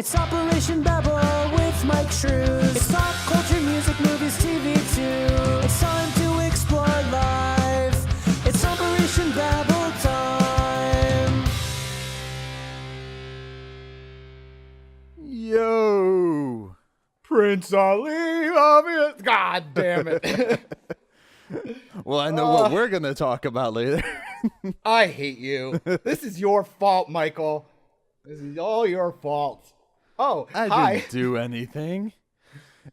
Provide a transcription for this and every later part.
It's Operation Babble with Myke Shrews. It's pop culture, music, movies, TV too. It's time to explore life. It's Operation Babble time. Yo, Prince Ali, obvious. God damn it. well, I know what we're gonna talk about later. I hate you. This is your fault, Michael. This is all your fault. Oh, I hi. didn't do anything.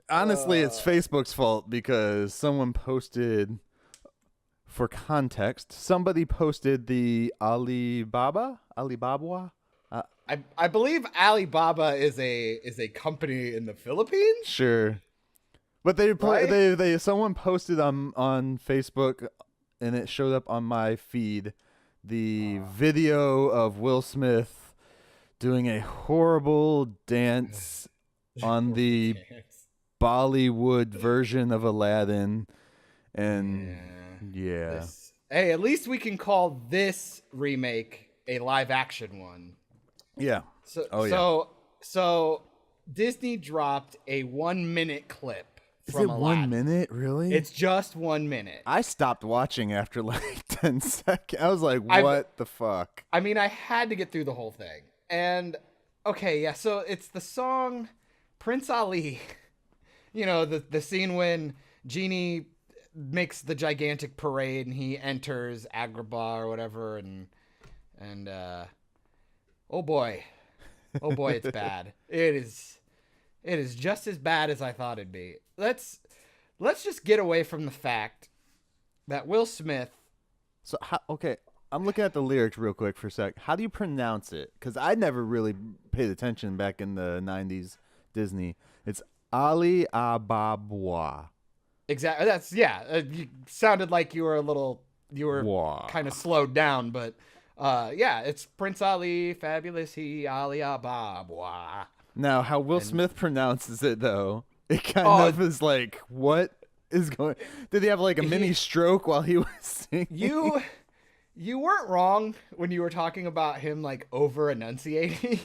Honestly, it's Facebook's fault because someone posted, for context, somebody posted the Alibaba. I believe Alibaba is a company in the Philippines. Sure, but Right? someone posted on Facebook, and it showed up on my feed, the video of Will Smith doing a horrible dance on the Bollywood version of Aladdin, and yeah. Hey, at least we can call this remake a live action one. Yeah. So Disney dropped a 1 minute clip Is from it Aladdin. 1 minute? Really? It's just 1 minute. I stopped watching after like 10 seconds. I was like, what the fuck? I mean, I had to get through the whole thing. And okay, yeah, so it's the song Prince Ali. You know, the scene when Genie makes the gigantic parade and he enters Agrabah or whatever, and oh boy, it's bad. It is just as bad as I thought it'd be. Let's just get away from the fact that Will Smith. So, okay, I'm looking at the lyrics real quick for a sec. How do you pronounce it? Because I never really paid attention back in the 90s Disney. It's Ali Ababwa. Exactly. That's you sounded like you were kind of slowed down, but yeah, it's Prince Ali, fabulous he, Ali Ababwa. Now, how Will Smith pronounces it though, it kind of is like, what is going? Did he have like a mini stroke while he was singing? You weren't wrong when you were talking about him like over enunciating.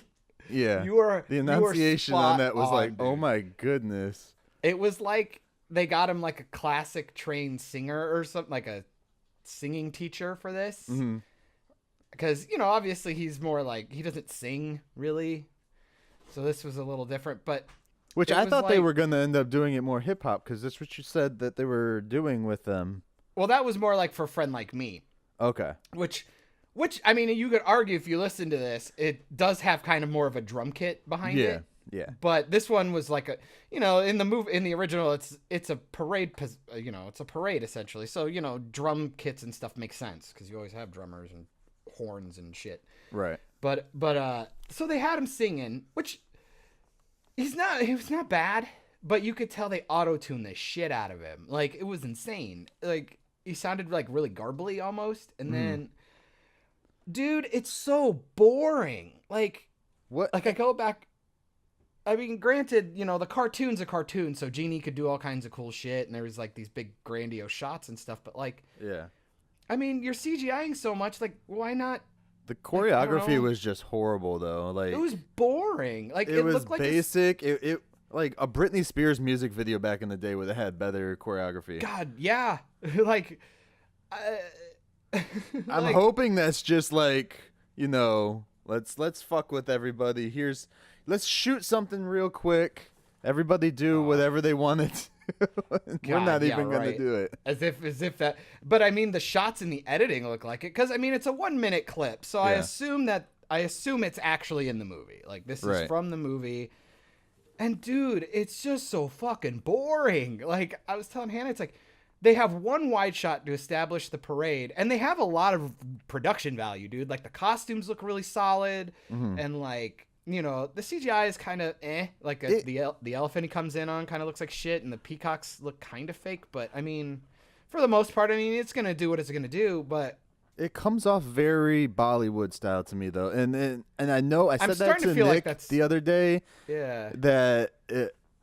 Yeah, the you enunciation on that was like, dude. oh my goodness. It was like they got him like a classic trained singer or something, like a singing teacher for this. Mm-hmm. Because, you know, obviously he's more like, he doesn't sing really. So this was a little different, but. Which I thought they were going to end up doing it more hip hop, because that's what you said that they were doing with them. Well, that was more like for Friend Like Me. Okay. Which, I mean, you could argue if you listen to this, it does have kind of more of a drum kit behind it. Yeah. But this one was like in the original, it's a parade, it's a parade essentially. So, drum kits and stuff make sense because you always have drummers and horns and shit. Right. But so they had him singing, which he was not bad, but you could tell they auto-tuned the shit out of him. Like, it was insane. Like, he sounded like really garbly almost. And then, dude, it's so boring. Like, what? Like, I go back. I mean, granted, the cartoon's a cartoon, so Genie could do all kinds of cool shit, and there was like these big grandiose shots and stuff. But like, yeah, I mean, you're CGIing so much. Like, why not? The choreography was just horrible, though. Like, it was boring. Like, it was looked like basic. It like a Britney Spears music video back in the day would have had better choreography. God, yeah. Like, I'm hoping that's just like, let's fuck with everybody. Let's shoot something real quick. Everybody do whatever they wanted. We're not even gonna do it. As if that. But I mean, the shots and the editing look like it, because I mean, it's a 1 minute clip, so I assume it's actually in the movie. Like, this is from the movie. And dude, it's just so fucking boring. Like, I was telling Hannah, it's like they have one wide shot to establish the parade, and they have a lot of production value, dude. Like, the costumes look really solid, and like, the CGI is kind of like the elephant he comes in on kind of looks like shit, and the peacocks look kind of fake. But I mean, for the most part, I mean, it's gonna do what it's gonna do. But it comes off very Bollywood style to me, though, and I know I said that to Nick the other day. Yeah.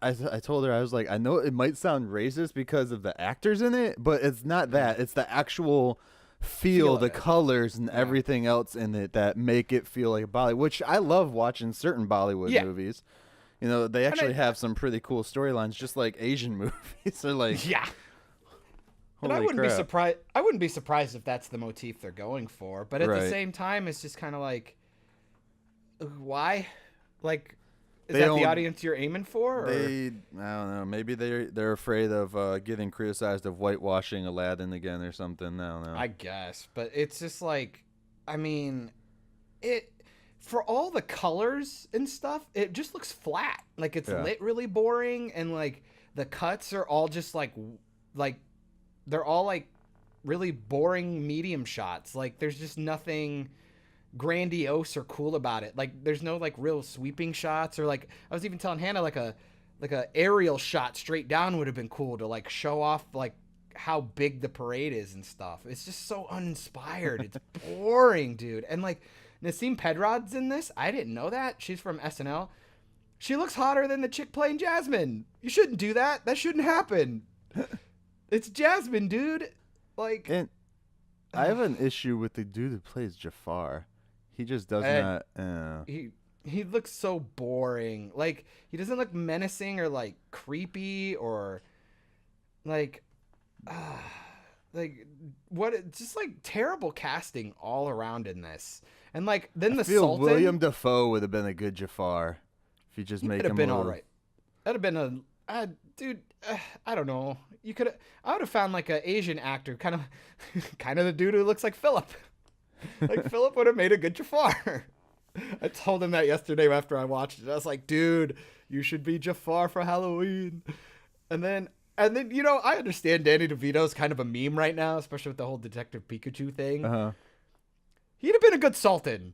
I told her, I was like, I know it might sound racist because of the actors in it, but it's not that. It's the actual feel the it. colors and everything else in it that make it feel like Bollywood, which I love watching certain Bollywood movies. You know, they actually have some pretty cool storylines, just like Asian movies. They're like, and I wouldn't be surprised. I wouldn't be surprised if that's the motif they're going for. But at the same time, it's just kind of like, why? Like, is that the audience you're aiming for? Or? I don't know. Maybe they're afraid of getting criticized of whitewashing Aladdin again or something. I don't know. I guess, but it's just like, I mean, it. For all the colors and stuff, it just looks flat. Like it's lit really boring, and like the cuts are all just like they're all like really boring medium shots. Like there's just nothing grandiose or cool about it. Like there's no like real sweeping shots, or like I was even telling Hannah like a aerial shot straight down would have been cool to like show off like how big the parade is and stuff. It's just so uninspired. It's boring, dude. And like Naseem Pedrod's in this. I didn't know that. She's from SNL. She looks hotter than the chick playing Jasmine. You shouldn't do that. That shouldn't happen. It's Jasmine, dude. Like, and I have an issue with the dude who plays Jafar. He just does not. He looks so boring. Like he doesn't look menacing or like creepy or like what? Just like terrible casting all around in this. And like then I feel William Dafoe would have been a good Jafar if you just make him. Been all right. That'd have been dude. I don't know. You could. I would have found like an Asian actor, kind of the dude who looks like Philip. Like Philip would have made a good Jafar. I told him that yesterday after I watched it. I was like, dude, you should be Jafar for Halloween. And then you know, I understand Danny DeVito's kind of a meme right now, especially with the whole Detective Pikachu thing. He'd have been a good Sultan.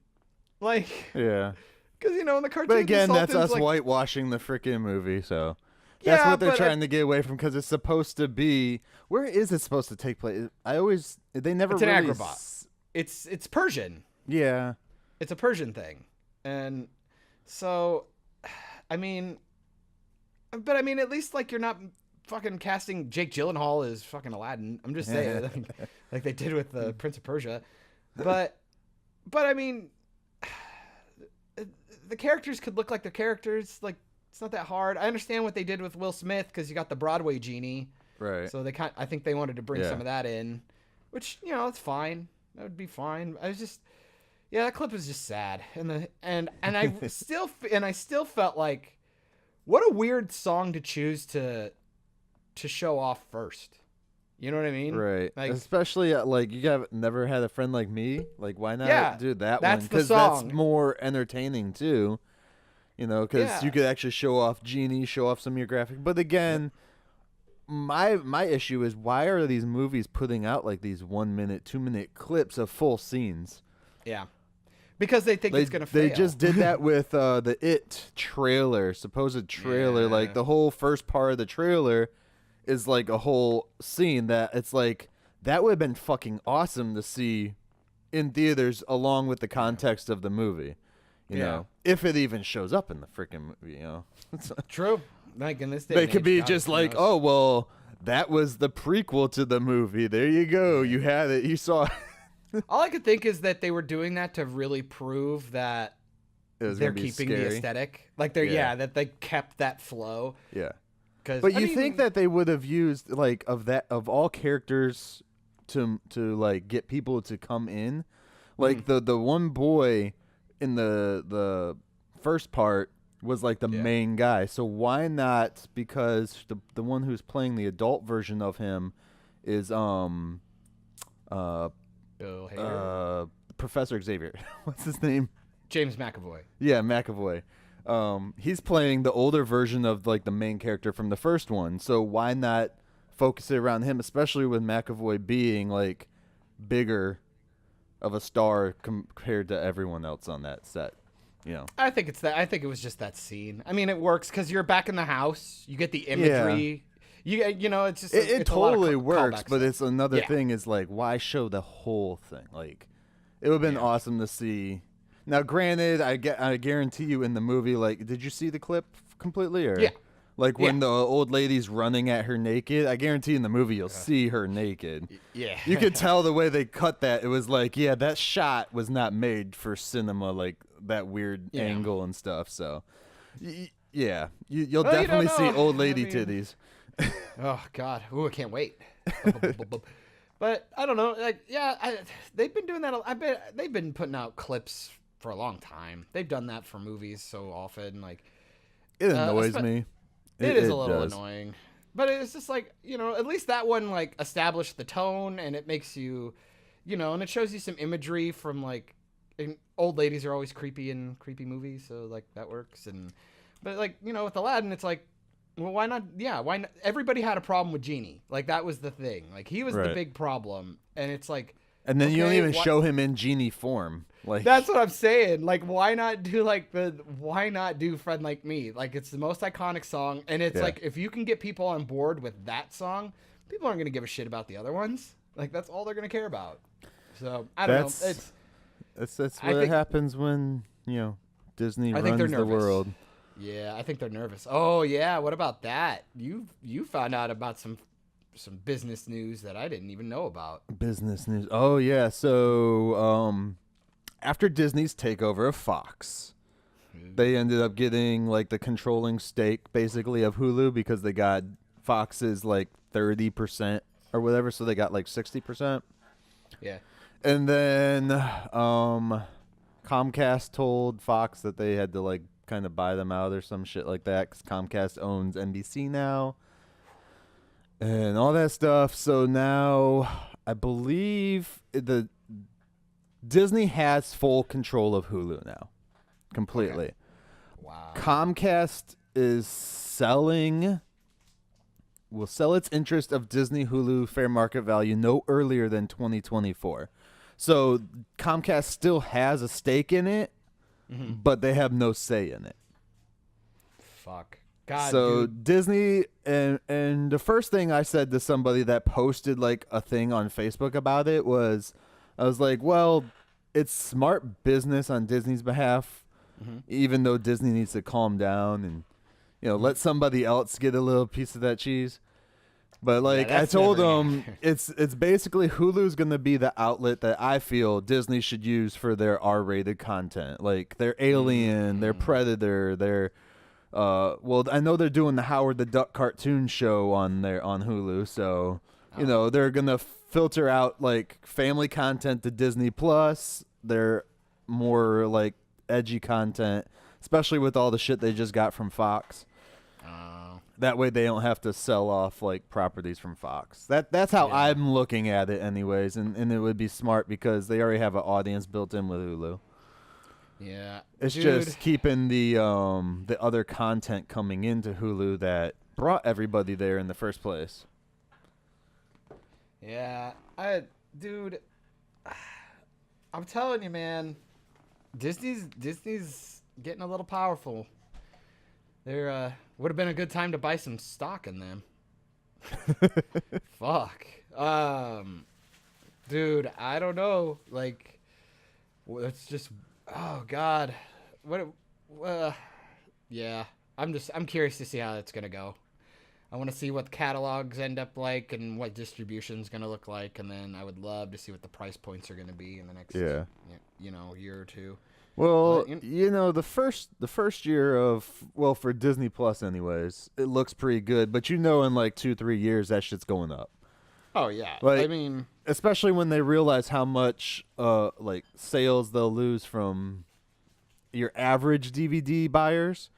Like, yeah. Because, you know, in the cartoon, but again, that's us like, whitewashing the freaking movie, so that's what they're trying to get away from, because it's supposed to be. Where is it supposed to take place? They never. It's an really Agrabah. It's Persian. Yeah. It's a Persian thing, and so, I mean, at least like you're not fucking casting Jake Gyllenhaal as fucking Aladdin. I'm just saying, like they did with the Prince of Persia, but I mean, the characters could look like the characters. Like it's not that hard. I understand what they did with Will Smith because you got the Broadway genie, right? So I think they wanted to bring some of that in, which you know it's fine. That would be fine. I was just. Yeah, that clip was just sad, and I still felt like, what a weird song to choose to show off first. You know what I mean? Right. Like, especially like you have never had a friend like me. Like, why not do that one? Because that's more entertaining too. You know, because you could actually show off Genie, show off some of your graphics. But again, my issue is, why are these movies putting out like these 1 minute, 2 minute clips of full scenes? Yeah. Because they think it's going to fail. They just did that with the It trailer, supposed trailer. Yeah. Like, the whole first part of the trailer is like a whole scene that it's like, that would have been fucking awesome to see in theaters along with the context of the movie. You know, if it even shows up in the freaking movie, you know. True. Like, in this day they could be just like, oh, well, that was the prequel to the movie. There you go. You had it. You saw it. All I could think is that they were doing that to really prove that they're keeping the aesthetic. Like that they kept that flow. Yeah. But you think that they would have used like of all characters to like get people to come in, like the one boy in the first part was like the main guy. So why not? Because the one who's playing the adult version of him is Professor Xavier. What's his name? James McAvoy. Yeah, McAvoy. He's playing the older version of like the main character from the first one. So why not focus it around him, especially with McAvoy being like bigger of a star compared to everyone else on that set? You know. I think it's that. I think it was just that scene. I mean, it works because you're back in the house. You get the imagery. You know, it's just it totally works, but it's another thing is like, why show the whole thing? Like, it would have been awesome to see. Now, granted, I guarantee you in the movie, like, did you see the clip completely? Or? Yeah. Like when the old lady's running at her naked, I guarantee in the movie you'll see her naked. Yeah. You could tell the way they cut that. It was like, yeah, that shot was not made for cinema, like that weird angle and stuff. So, yeah, you'll definitely see old lady titties. Oh, God. Ooh, I can't wait. But I don't know. Like, yeah, they've been doing that. I bet they've been putting out clips for a long time. They've done that for movies so often. Like, it annoys me. It is a little annoying, but it's just like, at least that one like established the tone, and it makes you, and it shows you some imagery from like, old ladies are always creepy in creepy movies, so like that works. But like, with Aladdin, it's like, well, why not? Yeah, why not? Everybody had a problem with Genie. Like that was the thing. Like he was the big problem, and it's like. And then you don't even show him in genie form. Like that's what I'm saying. Like, why not do Friend Like Me? Like, it's the most iconic song, and it's like if you can get people on board with that song, people aren't gonna give a shit about the other ones. Like, that's all they're gonna care about. So I don't know. That's what happens when Disney runs the world. Yeah, I think they're nervous. Oh yeah, what about that? You found out about some business news that I didn't even know about. Business news. Oh yeah. So after Disney's takeover of Fox, they ended up getting like the controlling stake basically of Hulu because they got Fox's like 30% or whatever, so they got like 60%. Yeah. And then Comcast told Fox that they had to like kind of buy them out or some shit like that because Comcast owns NBC now. And all that stuff. So now I believe the Disney has full control of Hulu now. Completely. Okay. Wow. Comcast will sell its interest of Disney Hulu fair market value no earlier than 2024. So Comcast still has a stake in it, but they have no say in it. Fuck. God, so dude. Disney and the first thing I said to somebody that posted like a thing on Facebook about it was, I was like, well, it's smart business on Disney's behalf, even though Disney needs to calm down and let somebody else get a little piece of that cheese. But like I told them, it's basically Hulu's gonna be the outlet that I feel Disney should use for their R-rated content, like their Alien, their Predator, their well, I know they're doing the Howard the Duck cartoon show on Hulu, so they're gonna filter out like family content to Disney Plus. They're more like edgy content, especially with all the shit they just got from Fox. That way they don't have to sell off like properties from Fox. That's how I'm looking at it, anyways, and it would be smart because they already have an audience built in with Hulu. Yeah, it's just keeping the other content coming into Hulu that brought everybody there in the first place. Yeah, I'm telling you, man, Disney's getting a little powerful. There would have been a good time to buy some stock in them. Fuck, dude, I don't know. Like, it's just. Oh God, yeah. I'm curious to see how it's gonna go. I want to see what the catalogs end up like and what distribution's gonna look like, and then I would love to see what the price points are gonna be in the next year or two. Well, the first year of for Disney Plus anyways, it looks pretty good, but in like 2-3 years that shit's going up. Oh yeah, like, I mean, especially when they realize how much like sales they'll lose from your average DVD buyers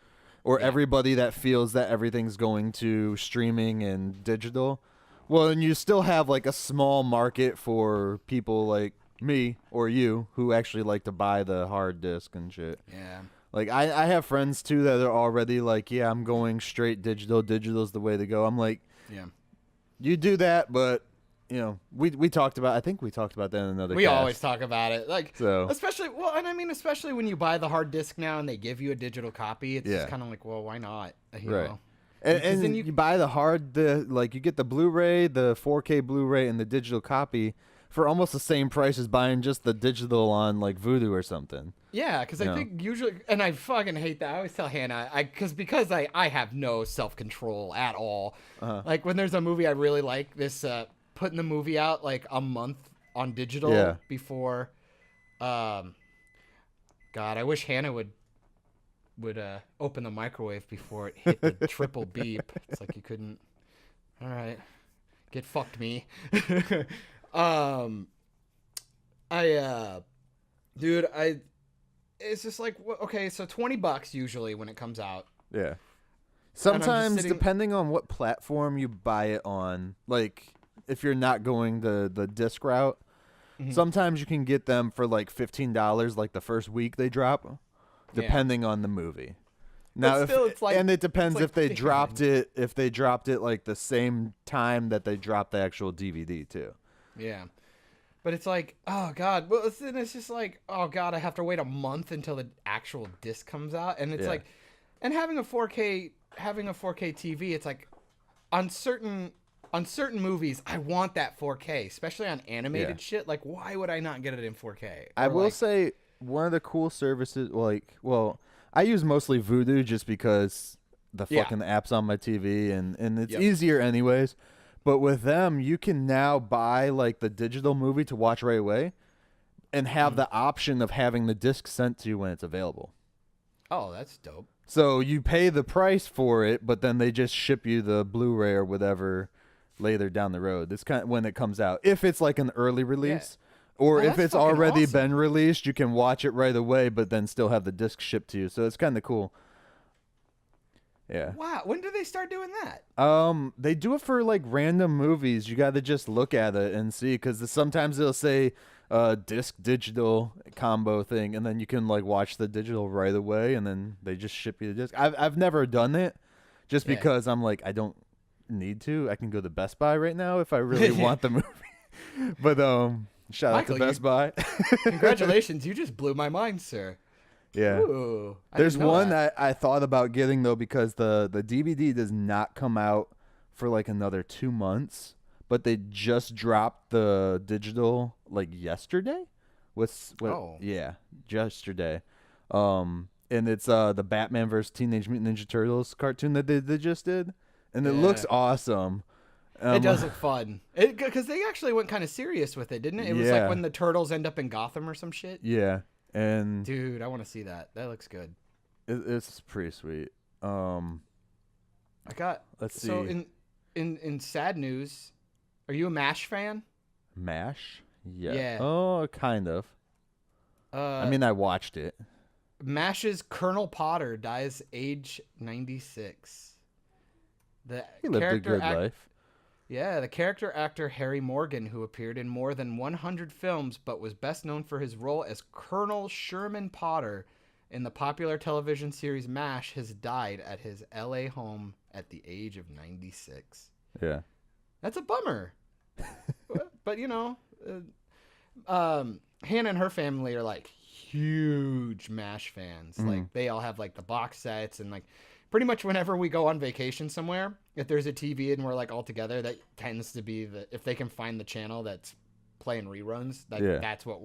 or everybody that feels that everything's going to streaming and digital. Well, and you still have like a small market for people like me or you who actually like to buy the hard disc and shit. Yeah. Like I have friends too that are already like, yeah, I'm going straight digital. Digital's the way to go. I'm like, yeah. You do that, but we talked about. I think we talked about that in another. We cast. Always talk about it, like so. Especially when you buy the hard disc now and they give you a digital copy. It's just kind of like, well, why not? You know? And then you buy the hard, you get the Blu-ray, the 4K Blu-ray, and the digital copy. for almost the same price as buying just the digital on like Vudu or something. Yeah, because I think usually, and I fucking hate that. I always tell Hannah, because I have no self-control at all. Like when there's a movie I really like, this putting the movie out like a month on digital before. God, I wish Hannah would open the microwave before it hit the triple beep. It's like you couldn't. All right, get fucked me. It's just like, okay, so $20 usually when it comes out. Yeah. Sometimes, depending on what platform you buy it on, like if you're not going the disc route, sometimes you can get them for like $15, like the first week they drop, depending on the movie. Now, and it depends if they dropped it. If they dropped it like the same time that they dropped the actual DVD too. Yeah. But it's like, oh God. Well, it's just like, oh God, I have to wait a month until the actual disc comes out, and it's like, and having a 4K TV, it's like, on certain movies, I want that 4K, especially on animated shit. Like, why would I not get it in 4K? I will say one of the cool services, I use mostly Vudu just because the fucking app's on my TV and it's easier anyways. But with them, you can now buy like the digital movie to watch right away and have the option of having the disc sent to you when it's available. Oh, that's dope. So you pay the price for it, but then they just ship you the Blu-ray or whatever later down the road. It's kind of when it comes out. If it's like an early release or if it's already been released, you can watch it right away, but then still have the disc shipped to you. So it's kind of cool. Yeah. Wow. When do they start doing that? They do it for like random movies. You got to just look at it and see, because sometimes they'll say disc digital combo thing, and then you can like watch the digital right away, and then they just ship you the disc. I've never done it, just because I'm like, I don't need to. I can go to Best Buy right now if I really want the movie. But shout out to Best Buy. Congratulations, you just blew my mind, sir. Yeah. Ooh, there's one that I thought about getting though, because the DVD does not come out for like another 2 months, but they just dropped the digital like yesterday. Yeah, yesterday. And it's the Batman vs Teenage Mutant Ninja Turtles cartoon that they just did, and it looks awesome. It does look fun. Because they actually went kind of serious with it, didn't it? It was like when the turtles end up in Gotham or some shit. Yeah. And dude, I want to see that. That looks good. It's pretty sweet. Let's see. So in sad news, are you a MASH fan? MASH? Yeah. Oh, kind of. I mean, I watched it. MASH's Colonel Potter dies age 96. He lived a good life. Yeah, the character actor Harry Morgan, who appeared in more than 100 films but was best known for his role as Colonel Sherman Potter in the popular television series MASH, has died at his LA home at the age of 96. Yeah. That's a bummer. But, you know, Hannah and her family are like huge MASH fans. Like, they all have like the box sets, and like pretty much whenever we go on vacation somewhere, if there's a TV and we're like all together, that tends to be if they can find the channel that's playing reruns, that's what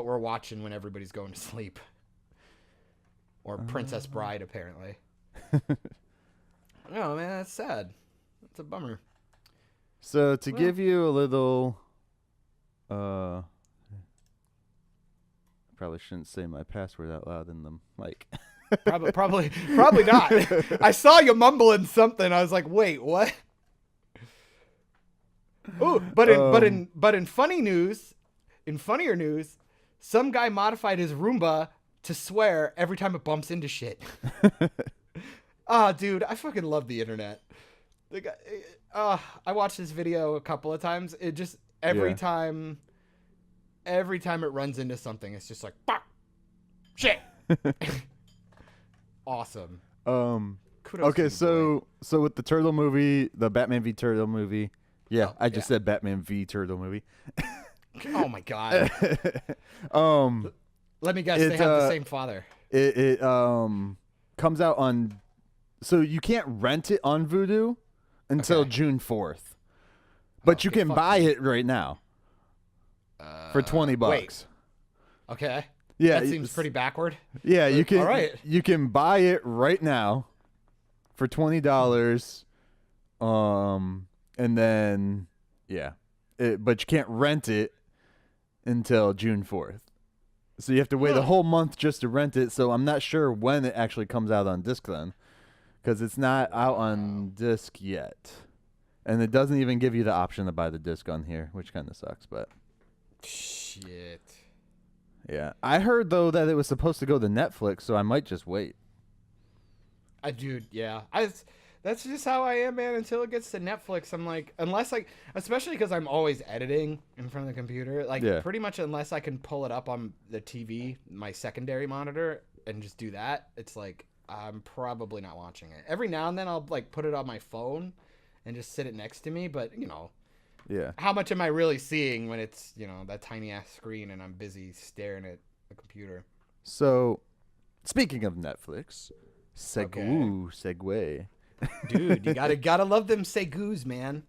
we're watching when everybody's going to sleep. Or Princess Bride, apparently. Oh man, that's sad. That's a bummer. So to give you a little, probably shouldn't say my password out loud in the mic. Probably not. I saw you mumbling something. I was like, wait, what? Oh, but in funnier news, some guy modified his Roomba to swear every time it bumps into shit. Dude, I fucking love the internet. The guy, I watched this video a couple of times. It just every time it runs into something, it's just like, fuck, shit. Awesome. Okay, so with the Turtle movie, the Batman v Turtle movie, I just said Batman v Turtle movie. Oh my god. Let me guess, they have the same father. It comes out on, so you can't rent it on Vudu until June 4th, but you can buy it right now. for $20. Wait. Okay. Yeah, That seems pretty backward. Yeah, you can. All right. You can buy it right now for $20. And then but you can't rent it until June 4th. So you have to wait a whole month just to rent it. So I'm not sure when it actually comes out on disc then, because it's not out on disc yet, and it doesn't even give you the option to buy the disc on here, which kind of sucks. But shit. Yeah, I heard though that it was supposed to go to Netflix, so I might just wait. That's just how I am, man. Until it gets to Netflix, I'm like, especially because I'm always editing in front of the computer, pretty much unless I can pull it up on the TV, my secondary monitor, and just do that, it's like I'm probably not watching it. Every now and then I'll like put it on my phone and just sit it next to me, but yeah, how much am I really seeing when it's that tiny ass screen and I'm busy staring at the computer? So, speaking of Netflix, segue. Dude, you gotta love them segues, man.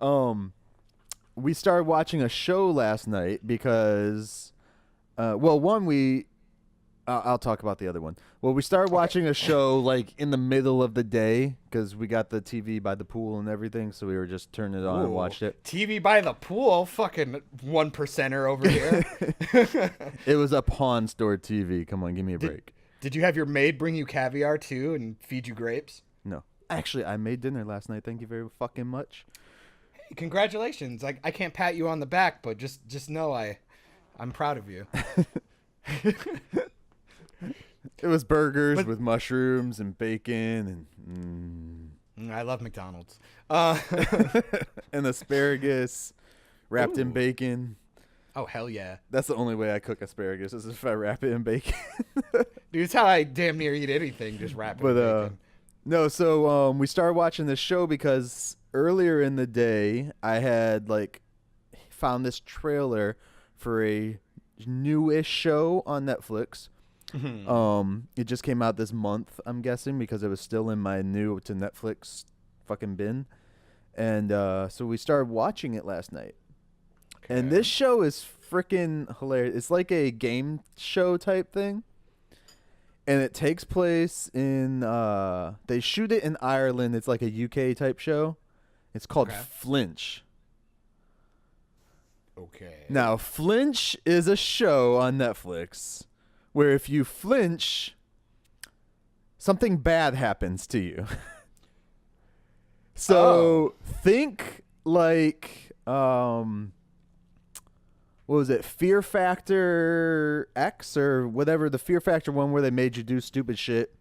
We started watching a show last night because, I'll talk about the other one. Well, we started watching a show like in the middle of the day because we got the TV by the pool and everything, so we were just turning it on and watched it. TV by the pool, fucking 1%er over here. It was a pawn store TV. Come on, give me a break. Did you have your maid bring you caviar too and feed you grapes? No. Actually, I made dinner last night. Thank you very fucking much. Hey, congratulations. I can't pat you on the back, but just know I'm proud of you. It was burgers with mushrooms and bacon and I love McDonald's. and asparagus wrapped in bacon. Oh, hell yeah. That's the only way I cook asparagus is if I wrap it in bacon. Dude, it's how I damn near eat anything, just wrap it in bacon. No, so we started watching this show because earlier in the day I had found this trailer for a newish show on Netflix. Mm-hmm. It just came out this month, I'm guessing, because it was still in my new to Netflix fucking bin. And so we started watching it last night. Okay. And this show is freaking hilarious. It's like a game show type thing. And it takes place in they shoot it in Ireland. It's like a UK type show. It's called FLINCH. Okay. Now, FLINCH is a show on Netflix where if you flinch, something bad happens to you. So think like what was it? Fear Factor X or whatever, the Fear Factor one where they made you do stupid shit.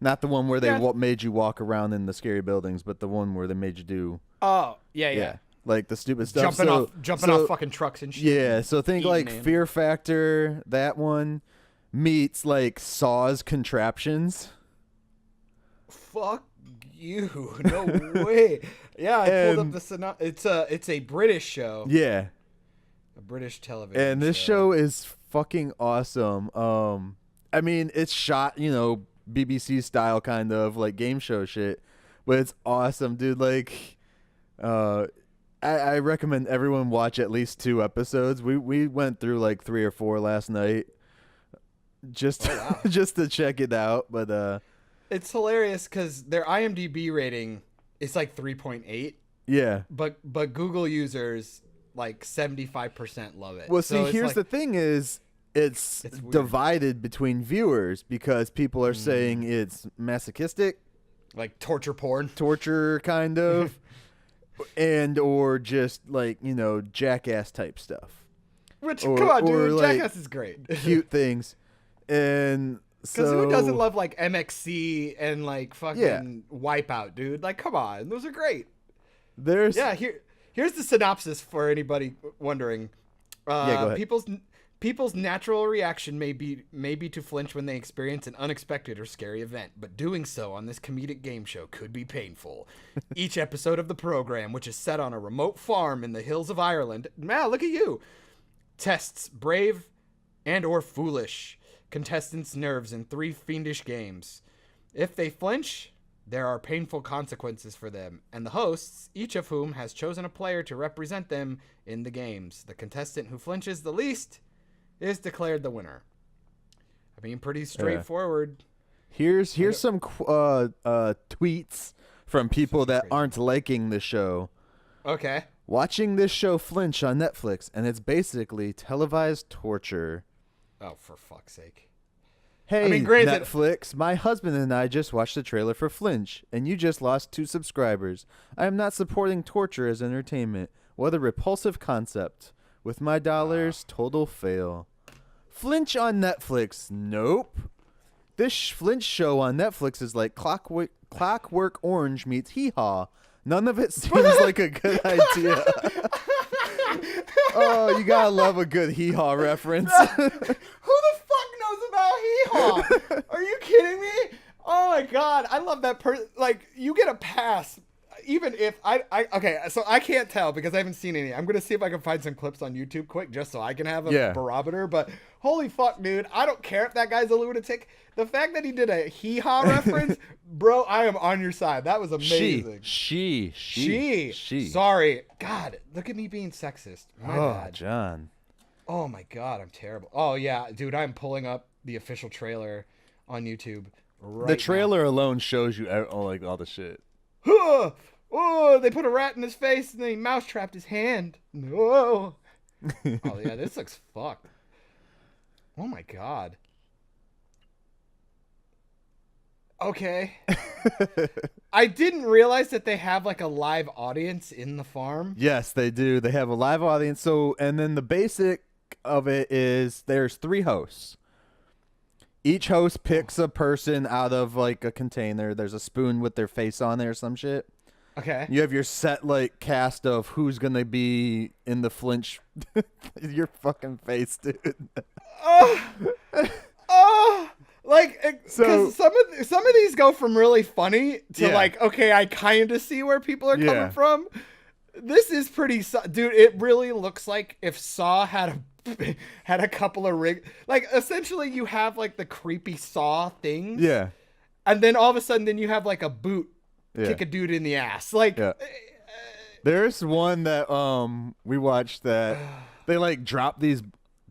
Not the one where they made you walk around in the scary buildings, but the one where they made you do like the stupid stuff. Jumping off fucking trucks and shit. Yeah, so think like Fear Factor, that one meets like Saw's contraptions. Fuck you. No way. Yeah, I pulled up the synopsis. It's a British show. Yeah. A British television and this show is fucking awesome. I mean, it's shot, BBC style kind of like game show shit, but it's awesome, dude. Like I recommend everyone watch at least 2 episodes. We went through like 3 or 4 last night just to check it out, but it's hilarious cuz their IMDb rating is like 3.8. Yeah. But Google users like 75% love it. Well, see, here's the thing is it's divided between viewers because people are saying it's masochistic, like torture porn, kind of, and or just like, jackass type stuff. Which come on, dude, like, Jackass is great. Cute things. And because who doesn't love like MXC and like fucking Wipeout, dude? Like, come on, those are great. Here's the synopsis for anybody wondering. Go ahead. People's natural reaction may be to flinch when they experience an unexpected or scary event, but doing so on this comedic game show could be painful. Each episode of the program, which is set on a remote farm in the hills of Ireland, look at you, tests brave and or foolish contestants' nerves in 3 fiendish games. If they flinch, There are painful consequences for them, and the hosts, each of whom has chosen a player to represent them in the games. The contestant who flinches the least is declared the winner. I mean, pretty straightforward. Here's some tweets from people that aren't liking the show. Okay. Watching this show Flinch on Netflix, and it's basically televised torture. Oh, for fuck's sake. Hey, I mean, granted, Netflix, my husband and I just watched the trailer for Flinch, and you just lost 2 subscribers. I am not supporting torture as entertainment. What a repulsive concept. With my dollars, total fail. Flinch on Netflix. Nope. This Flinch show on Netflix is like Clockwork Orange meets Hee Haw. None of it seems like a good idea. Oh, you gotta love a good Hee Haw reference. Who the fuck knows about Hee Haw? Are you kidding me? Oh my god, I love that person. Like, you get a pass, even if okay, so I can't tell because I haven't seen any. I'm gonna see if I can find some clips on YouTube quick just so I can have a barometer. But holy fuck, dude, I don't care if that guy's a lunatic. The fact that he did a Hee Haw reference, bro, I am on your side. That was amazing. She. Sorry, God, look at me being sexist. My bad. John. Oh my god, I'm terrible. Oh yeah, dude, I'm pulling up the official trailer on YouTube right The trailer alone shows you all the shit. Oh, they put a rat in his face and then he mouse-trapped his hand. No. Oh yeah, this looks fucked. Oh my god. Okay. I didn't realize that they have like a live audience in the farm. Yes, they do. They have a live audience. So, and then the basic of it is there's 3 hosts. Each host picks a person out of like a container. There's a spoon with their face on there or some shit. Okay. You have your set like cast of who's gonna be in the Flinch. Your fucking face, dude. Like, so some of these go from really funny to like, okay, I kind of see where people are coming from. This is pretty, dude. It really looks like if Saw had a couple of like essentially you have like the creepy Saw things. Yeah. And then all of a sudden, then you have like a boot kick a dude in the ass. Like, there's one that we watched that they like drop these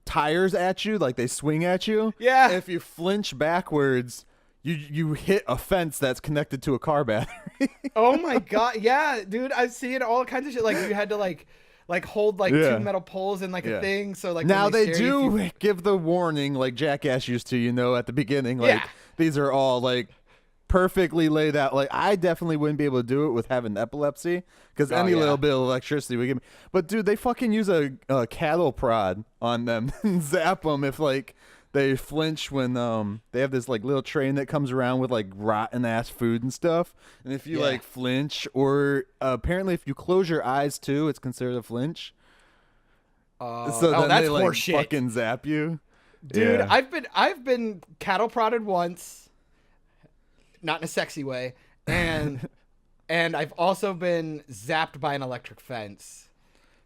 tires at you, like they swing at you. Yeah. And if you flinch backwards, you hit a fence that's connected to a car battery. Oh my god, yeah, dude, I've seen all kinds of shit. Like you had to like hold like 2 metal poles in like a thing. So like now they do give the warning like Jackass used to, at the beginning. Like these are all like perfectly laid out. Like I definitely wouldn't be able to do it with having epilepsy because any little bit of electricity would give me. But dude, they fucking use a cattle prod on them and zap them if like they flinch when they have this like little train that comes around with like rotten ass food and stuff. And if you like flinch or apparently if you close your eyes too, it's considered a flinch. So then that's they like horseshit. fucking zap you. Dude, I've been cattle prodded once. Not in a sexy way, and I've also been zapped by an electric fence.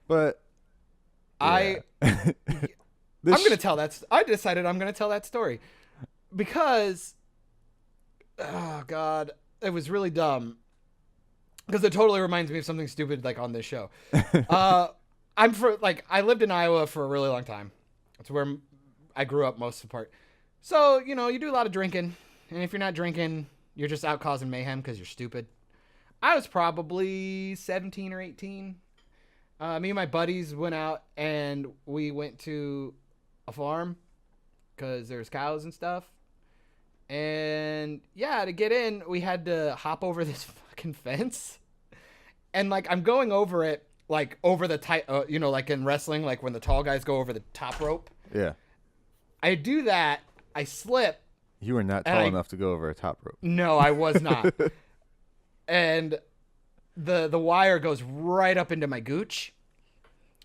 But I'm gonna tell that. I decided I'm gonna tell that story because, oh god, it was really dumb. Because it totally reminds me of something stupid like on this show. I lived in Iowa for a really long time. That's where I grew up most of the part. So you do a lot of drinking, and if you're not drinking, you're just out causing mayhem because you're stupid. I was probably 17 or 18. Me and my buddies went out and we went to a farm because there's cows and stuff. And yeah, to get in, we had to hop over this fucking fence. And like, I'm going over it, like over the tight, like in wrestling, like when the tall guys go over the top rope. Yeah. I do that. I slip. You were not tall enough to go over a top rope. No, I was not. And the wire goes right up into my gooch.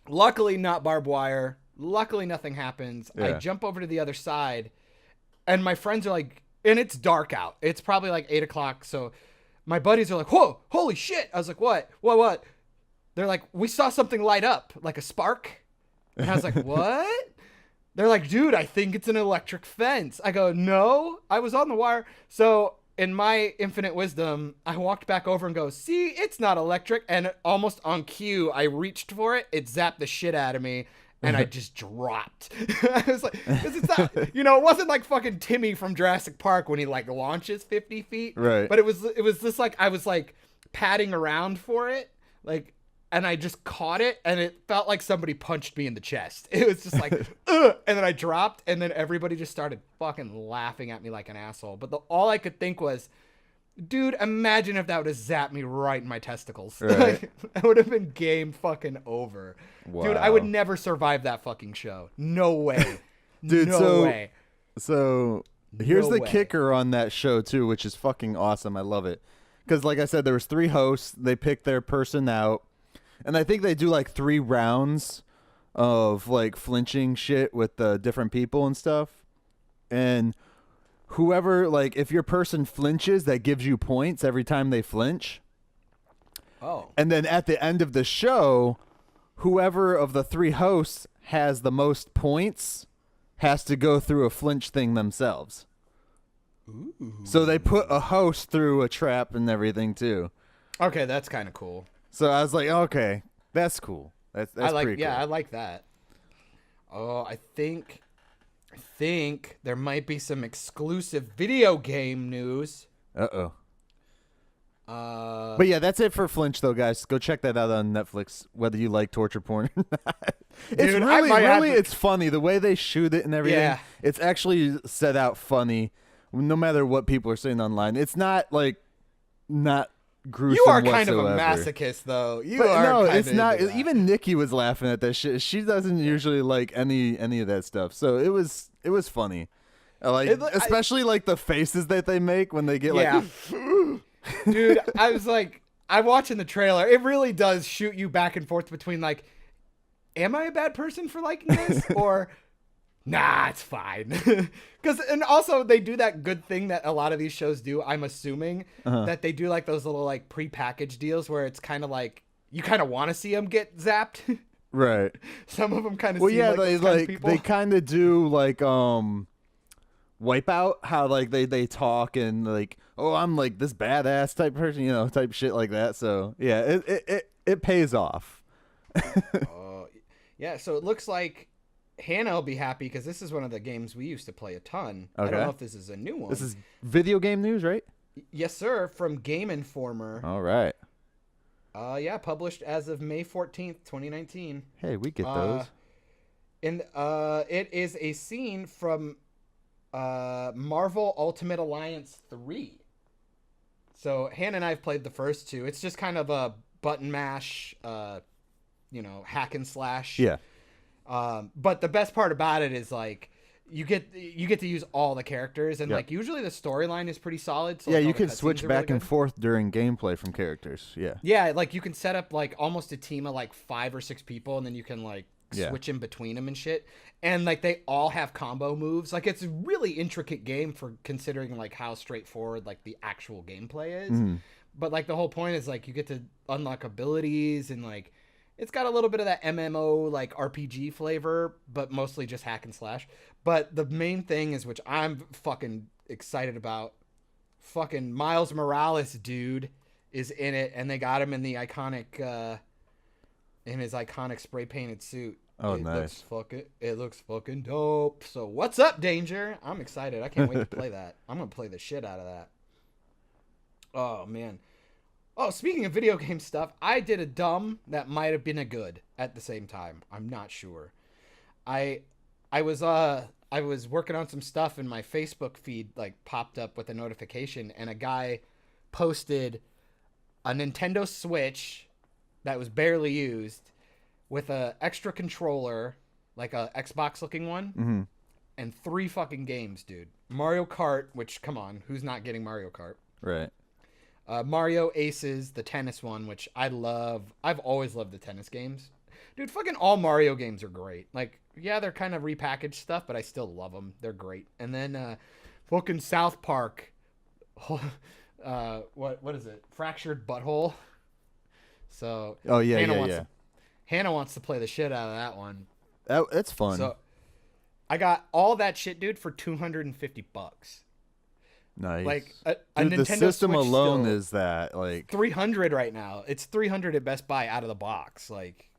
Luckily, not barbed wire. Luckily, nothing happens. Yeah. I jump over to the other side, and my friends are like, and it's dark out. It's probably like 8 o'clock. So my buddies are like, whoa, holy shit. I was like, what? What? They're like, we saw something light up, like a spark. And I was like, what? They're like, dude, I think it's an electric fence. I go, no, I was on the wire. So in my infinite wisdom, I walked back over and go, see, it's not electric. And almost on cue, I reached for it. It zapped the shit out of me. And I just dropped. I was like, this is not, it wasn't like fucking Timmy from Jurassic Park when he like launches 50 feet. Right. But it was just like, I was like padding around for it. Like, and I just caught it, and it felt like somebody punched me in the chest. It was just like, ugh, and then I dropped, and then everybody just started fucking laughing at me like an asshole. But all I could think was, dude, imagine if that would have zapped me right in my testicles. Right. It would have been game fucking over. Wow. Dude, I would never survive that fucking show. No way. Dude, no way. So here's No the way. kicker on that show too, which is fucking awesome. I love it. Because like I said, there was 3 hosts. They picked their person out. And I think they do like 3 rounds of like flinching shit with the different people and stuff. And whoever, like, if your person flinches, that gives you points every time they flinch. Oh. And then at the end of the show, whoever of the 3 hosts has the most points has to go through a flinch thing themselves. Ooh. So they put a host through a trap and everything too. Okay, that's kind of cool. So I was like, okay, that's cool. That's I like, pretty cool. yeah, I like that. Oh, I think there might be some exclusive video game news. Uh-oh. But yeah, that's it for Flinch, though, guys. Go check that out on Netflix, whether you like torture porn or not. It's Dude, I really, might have to- it's funny. The way they shoot it and everything, Yeah. it's actually set out funny, no matter what people are saying online. It's not, like, not gruesome You are kind of a whatsoever. masochist, though. You But are. no, kinda it's not. into that. Even Nikki was laughing at that shit. She doesn't usually like any of that stuff. So it was funny. Like, especially like the faces that they make when they get Yeah. like Dude, I was like, I'm watching the trailer. It really does shoot you back and forth between like, am I a bad person for liking this? Or, nah, it's fine. And also they do that good thing that a lot of these shows do. I'm assuming that they do like those little like pre-packaged deals where it's kind of like, you kind of want to see them get zapped. right. Some of them kind of Well, seem yeah, like they those kind of like people. they kind of do like Wipeout, how like they talk and like, oh, I'm like this badass type person, type shit like that. So yeah, it pays off. Yeah, so it looks like Hannah will be happy because this is one of the games we used to play a ton. I Okay. don't know if this is a new one. This is video game news, right? Yes, sir, from Game Informer. All right. Yeah, published as of May 14th, 2019. Hey, we get those. And it is a scene from Marvel Ultimate Alliance 3. So Hannah and I have played the first 2. It's just kind of a button mash, hack and slash. Yeah. But the best part about it is like you get to use all the characters, and Yep. like usually the storyline is pretty solid. So Yeah, like, all you the can cutscenes switch are back really and good. forth during gameplay from characters. Yeah. Yeah, like you can set up like almost a team of like 5 or 6 people, and then you can like Yeah. switch in between them and shit. And like they all have combo moves. Like it's a really intricate game for considering like how straightforward like the actual gameplay is. Mhm. But like the whole point is like you get to unlock abilities, and like it's got a little bit of that MMO like RPG flavor, but mostly just hack and slash. But the main thing is, which I'm fucking excited about, fucking Miles Morales dude is in it, and they got him in the iconic in his iconic spray painted suit. Oh, it nice. It looks fucking dope. So what's up, Danger? I'm excited. I can't wait to play that. I'm gonna play the shit out of that. Oh man. Oh, speaking of video game stuff, I did a dumb that might have been a good at the same time. I'm not sure. I was working on some stuff, and my Facebook feed like popped up with a notification, and a guy posted a Nintendo Switch that was barely used with a extra controller, like a Xbox looking one, Mm-hmm. and 3 fucking games, dude. Mario Kart, which come on, who's not getting Mario Kart? Right. Mario Aces, the tennis one, which I love. I've always loved the tennis games. Dude, fucking all Mario games are great. Like, yeah, they're kind of repackaged stuff, but I still love them. They're great. And then fucking South Park. What is it? Fractured Butthole. So, Oh yeah, Hannah Hannah wants to play the shit out of that one. That's fun. So, I got all that shit, dude, for $250. Nice. Like a Dude, Nintendo the system Switch alone still, is that like $300 right now. It's $300 at Best Buy out of the box. Like,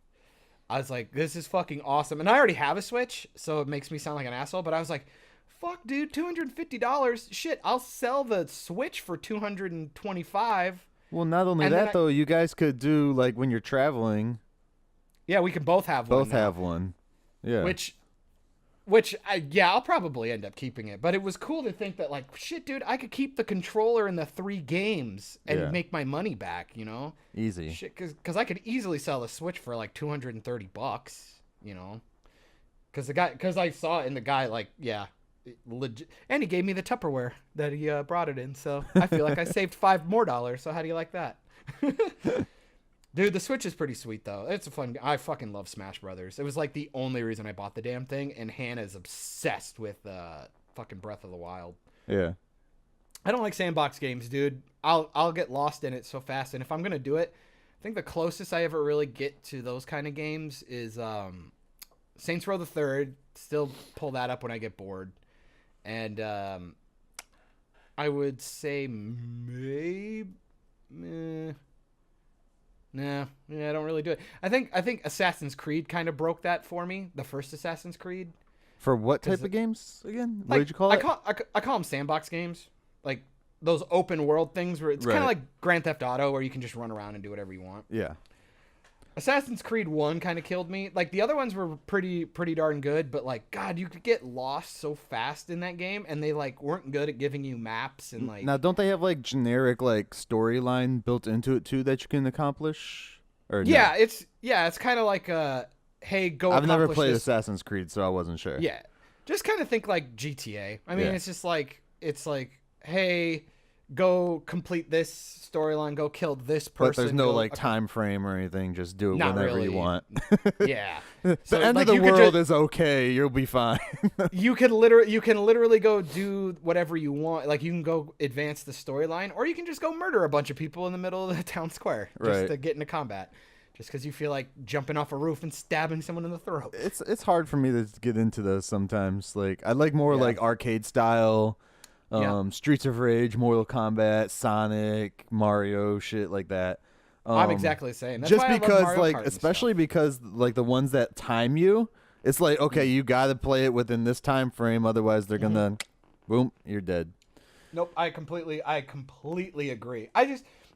I was like, this is fucking awesome. And I already have a Switch, so it makes me sound like an asshole. But I was like, fuck, dude, $250. Shit, I'll sell the Switch for $225. Well, not only And that though, you guys could do like when you're traveling. Yeah, we can both have one. Both have one. Yeah. I'll probably end up keeping it. But it was cool to think that, like, shit, dude, I could keep the controller and the 3 games and make my money back, you know? Easy. Shit, because I could easily sell the Switch for like $230, you know? Because I saw it in the guy, like, yeah, legit. And he gave me the Tupperware that he brought it in. So I feel like I saved $5 more. So how do you like that? Dude, the Switch is pretty sweet, though. It's a fun. I fucking love Smash Brothers. It was like the only reason I bought the damn thing. And Hannah's obsessed with fucking Breath of the Wild. Yeah. I don't like sandbox games, dude. I'll get lost in it so fast. And if I'm gonna do it, I think the closest I ever really get to those kind of games is Saints Row the Third. Still pull that up when I get bored. And I would say maybe. Nah, yeah, I don't really do it. I think Assassin's Creed kind of broke that for me. The first Assassin's Creed. For what type of games again? What Like, did you call it? I call them sandbox games, like those open world things where it's kind of like Grand Theft Auto, where you can just run around and do whatever you want. Yeah. Assassin's Creed 1 kind of killed me. Like, the other ones were pretty darn good, but like, God, you could get lost so fast in that game, and they like weren't good at giving you maps and like. Now, don't they have like generic like storyline built into it too that you can accomplish? Or yeah, no? it's kind of like hey, go. I've never accomplish played this. Assassin's Creed, so I wasn't sure. Yeah, just kind of think like GTA. I mean, Yeah. it's just like hey, go complete this storyline, go kill this person. But there's no go like time frame or anything. Just do it Not whenever really. you want. Yeah. The end of the world is okay. You'll be fine. You can literally go do whatever you want. Like, you can go advance the storyline, or you can just go murder a bunch of people in the middle of the town square just to get into combat. Just because you feel like jumping off a roof and stabbing someone in the throat. It's hard for me to get into those sometimes. Like, I like more like arcade style. Streets of Rage, Mortal Kombat, Sonic, Mario, shit like that. I'm exactly the same. That's just why I love because, Mario like, Kart and especially stuff. because, like, the ones that time you, it's like, okay, you got to play it within this time frame, otherwise they're gonna, boom, you're dead. Nope, I completely agree.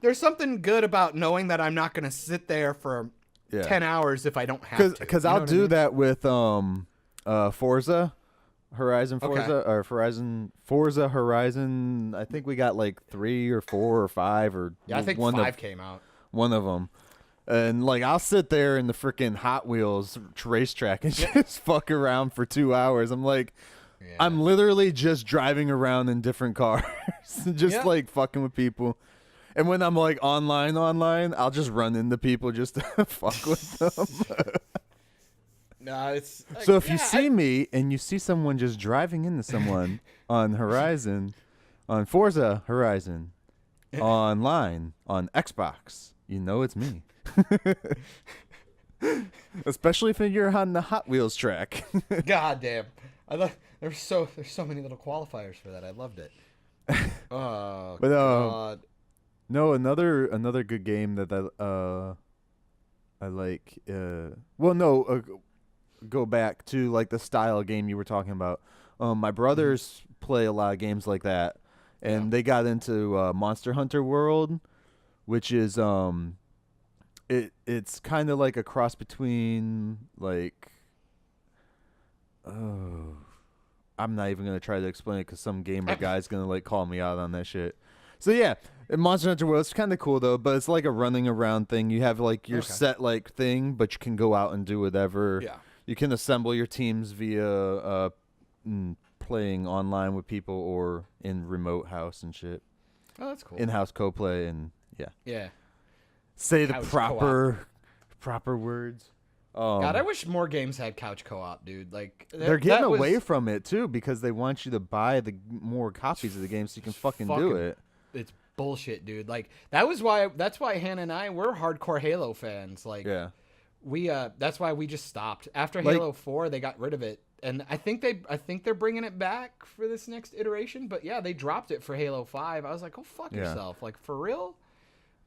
There's something good about knowing that I'm not gonna sit there for 10 hours if I don't have to. Because I'll do that with Forza. Horizon Forza Horizon. I think we got like 3 or 4 or 5 or I think 5 came out. One of them, and like I'll sit there in the freaking Hot Wheels racetrack and just fuck around for 2 hours. I'm like, I'm literally just driving around in different cars, just like fucking with people. And when I'm like online, I'll just run into people just to fuck with them. No, it's like, so if you see me and you see someone just driving into someone on Forza Horizon, online, on Xbox, you know it's me. Especially if you're on the Hot Wheels track. God damn. There's so many little qualifiers for that. I loved it. Oh, but, God. No, another good game that I like. Go back to like the style of game you were talking about. My brothers play a lot of games like that, and they got into Monster Hunter World, which is it's kind of like a cross between like I'm not even gonna try to explain it because some gamer guy's gonna like call me out on that shit. So yeah, Monster Hunter World is kind of cool though, but it's like a running around thing. You have like your set like thing, but you can go out and do whatever. Yeah. You can assemble your teams via playing online with people or in remote house and shit. Oh, that's cool. In-house co-play and Yeah. Say the Couch proper words. God, I wish more games had couch co-op, dude. Like they're getting away from it too because they want you to buy the more copies of the game so you can fucking do it. It's bullshit, dude. Like that's why Hannah and I we're hardcore Halo fans. Like that's why we just stopped. After Halo 4, they got rid of it. and I think they're bringing it back for this next iteration. But yeah, they dropped it for Halo 5. I was like, oh fuck yourself, like for real.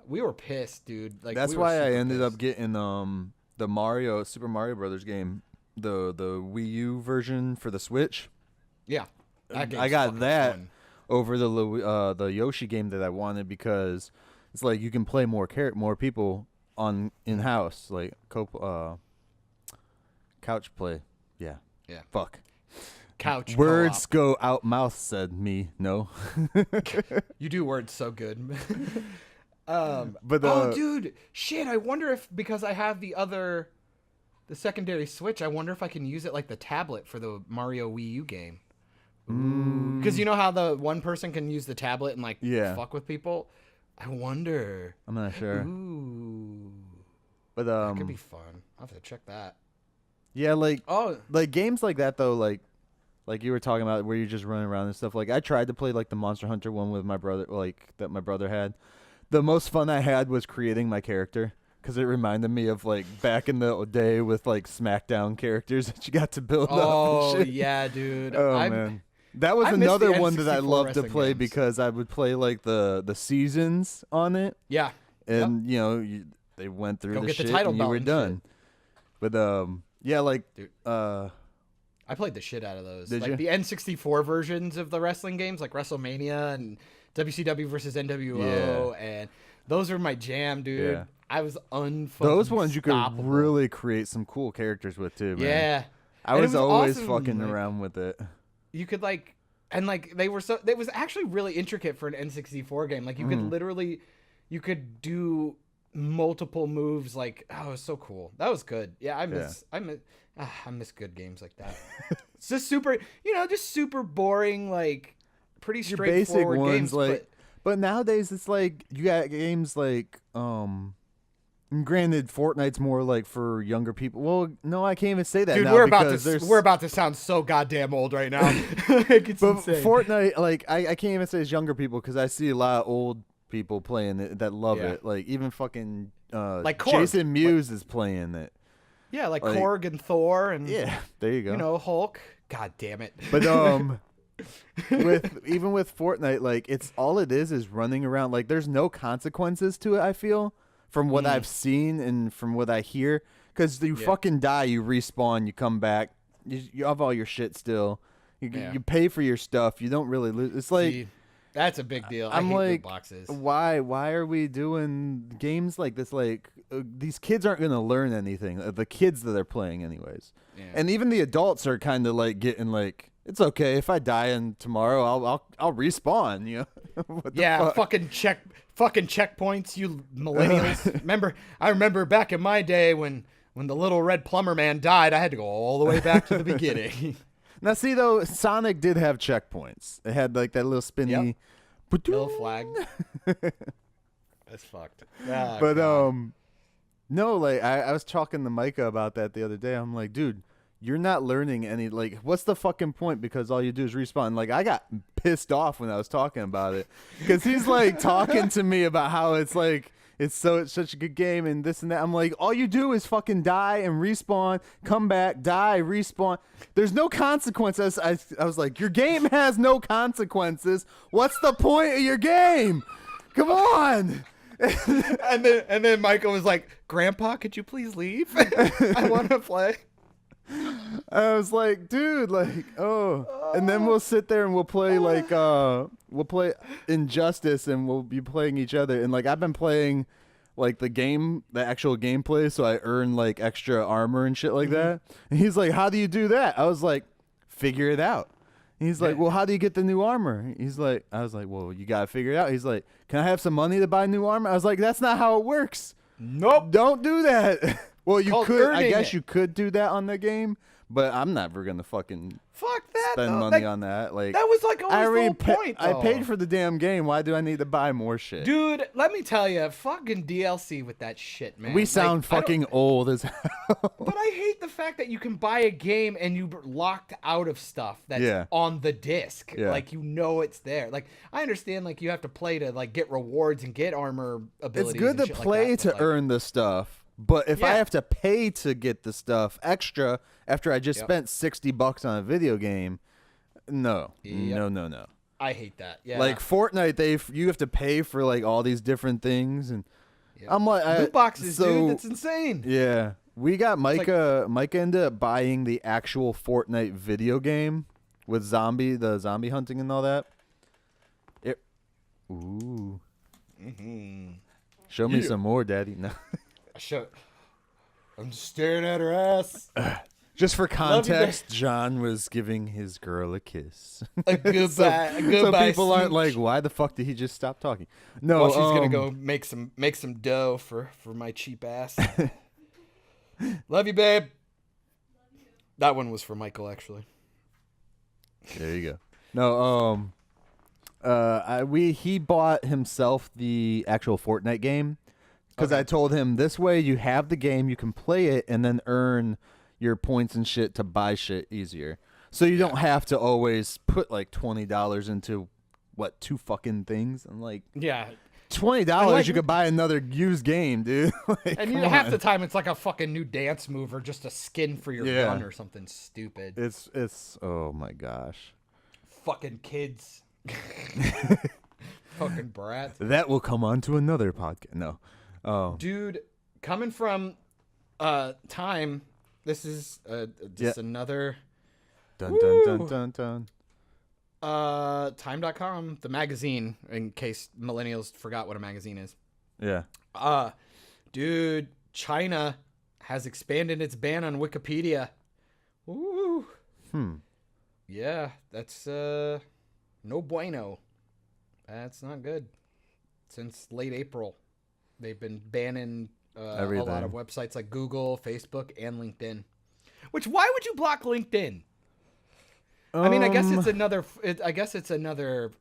We were pissed, dude. Like that's why I ended up getting the Super Mario Brothers game, the Wii U version for the Switch. Yeah, I got that fun over the Yoshi game that I wanted because it's like you can play more people on in house, like couch play. Yeah. Fuck. Couch. Words co-op. go out mouth, said me. No. You do words so good. But oh, dude, shit! I wonder if because I have the secondary Switch, I wonder if I can use it like the tablet for the Mario Wii U game. Because you know how the one person can use the tablet and like fuck with people. I wonder. I'm not sure. Ooh. But that could be fun. I'll have to check that. Yeah, like games like that though, like you were talking about where you're just running around and stuff. Like I tried to play like the Monster Hunter one with my brother, like that my brother had. The most fun I had was creating my character because it reminded me of like back in the day with like SmackDown characters that you got to build up. Oh yeah, dude. Oh man, that was another one that I loved to play games. because I would play like the seasons on it. Yeah, and you know they went through the shit title and you were done. But yeah, like dude, I played the shit out of those. Did like you? the N64 versions of the wrestling games, like WrestleMania and WCW versus NWO, and those are my jam, dude. Yeah. I was those ones you could unstoppable. really create some cool characters with too, man. Yeah, I was always awesome, fucking like, around with it. You could like, and like it was actually really intricate for an N64 game. Like you could literally, you could do multiple moves. Like, oh, it was so cool. That was good. Yeah, I miss good games like that. It's just super boring, like pretty Your straightforward basic ones, games. like, but nowadays it's like you got games like granted Fortnite's more like for younger people. Well, no, I can't even say that. Dude, now we're because about to sound so goddamn old right now. Like, it's but insane. Fortnite, like I can't even say it's younger people because I see a lot of old people playing it that love it. Like even fucking like Korg. Jason Mewes is playing it. Yeah, like Korg and Thor and yeah, there you go. You know, Hulk. God damn it. But with Fortnite, like it's all it is running around. Like there's no consequences to it. I feel from what I've seen and from what I hear, because you fucking die, you respawn, you come back, you have all your shit still. You pay for your stuff. You don't really lose. It's like. See, that's a big deal. I'm I hate like, loot boxes. why are we doing games like this? Like these kids aren't gonna learn anything. The kids that are playing, anyways, and even the adults are kind of like getting like, it's okay if I die and tomorrow I'll respawn. You know? Fuck? fucking checkpoints, you millennials. I remember back in my day when the little red plumber man died, I had to go all the way back to the beginning. Now, see, though, Sonic did have checkpoints. It had, like, that little spinny... Little flag. That's fucked. Oh, but, God. no, like, I was talking to Micah about that the other day. I'm like, dude, you're not learning any... Like, what's the fucking point? Because all you do is respawn. Like, I got pissed off when I was talking about it. Because he's, like, talking to me about how it's, like... It's such a good game and this and that. I'm like, all you do is fucking die and respawn, come back, die, respawn. There's no consequences. I was like, your game has no consequences. What's the point of your game? Come on. and then Michael was like, Grandpa, could you please leave? I want to play. I was like, dude, like, and then we'll sit there and we'll play like we'll play Injustice and we'll be playing each other, and like I've been playing like the actual gameplay, so I earn like extra armor and shit like that. And he's like, how do you do that? I was like, figure it out. And he's like, well, how do you get the new armor? I was like, well, you gotta figure it out. He's like, can I have some money to buy new armor? I was like, that's not how it works. Nope. Don't do that. Well, you could. I guess it. You could do that on the game, but I'm never gonna fucking spend money on that. Like that was like always the whole point. I paid for the damn game. Why do I need to buy more shit? Dude, let me tell you, fucking DLC with that shit, man. We sound fucking old as hell. But I hate the fact that you can buy a game and you're locked out of stuff that's on the disc. Yeah. Like, you know it's there. Like, I understand, like, you have to play to, like, get rewards and get armor abilities. It's good and to shit play like that, to earn the stuff. But if I Yeah. have to pay to get the stuff extra after I just spent $60 on a video game, no. No. I hate that. Yeah. Like Fortnite, you have to pay for like all these different things, and I'm like, loot boxes, dude. That's insane. Yeah, we got Micah. Micah ended up buying the actual Fortnite video game with the zombie hunting and all that. Ooh. Mm-hmm. Show me some more, Daddy. No. I'm just staring at her ass. Just for context, John was giving his girl a kiss. A goodbye. So people aren't like, why the fuck did he just stop talking? No, well, she's gonna go make some dough for my cheap ass. Love you, babe. That one was for Michael, actually. There you go. No, he bought himself the actual Fortnite game because I told him this way you have the game, you can play it, and then earn your points and shit to buy shit easier. So you don't have to always put like $20 into two fucking things. I'm like, yeah, $20 you could buy another used game, dude. Like, and half the time it's like a fucking new dance move or just a skin for your gun or something stupid. It's oh my gosh. Fucking kids. Fucking brats. That will come on to another podcast. No. Oh. Dude, coming from Time, this is just another dun dun dun dun dun. Time.com, the magazine, in case millennials forgot what a magazine is. Yeah. Dude, China has expanded its ban on Wikipedia. Ooh. Yeah, that's no bueno. That's not good. Since late April, they've been banning a lot of websites like Google, Facebook, and LinkedIn. Which, why would you block LinkedIn? I mean, I guess it's another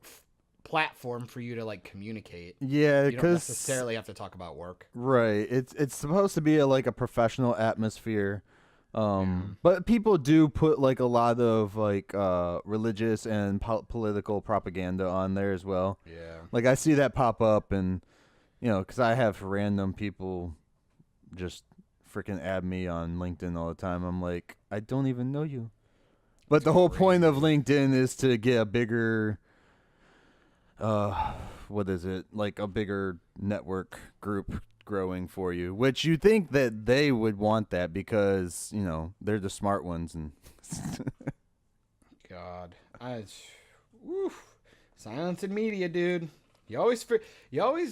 platform for you to like communicate. Yeah, you don't necessarily have to talk about work. Right. It's supposed to be like a professional atmosphere. But people do put like a lot of like religious and political propaganda on there as well. Yeah. Like I see that pop up, and because I have random people just freaking add me on LinkedIn all the time. I'm like, I don't even know you. But the whole point of LinkedIn is to get a bigger, what is it? Like a bigger network group growing for you, which you think that they would want that because, they're the smart ones. And God, silence in media, dude. You always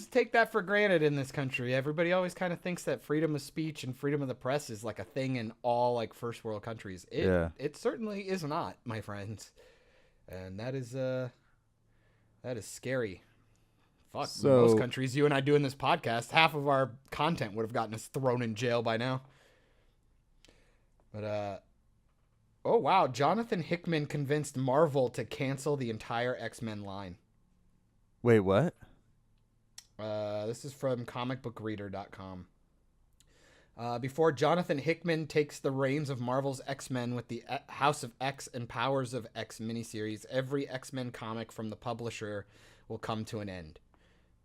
take that for granted in this country. Everybody always kind of thinks that freedom of speech and freedom of the press is like a thing in all like first world countries. It certainly is not, my friends. And that is scary. Fuck, most countries, you and I doing this podcast, half of our content would have gotten us thrown in jail by now. But oh wow, Jonathan Hickman convinced Marvel to cancel the entire X-Men line. Wait, what? This is from comicbookreader.com. Before Jonathan Hickman takes the reins of Marvel's X-Men with the House of X and Powers of X miniseries, every X-Men comic from the publisher will come to an end.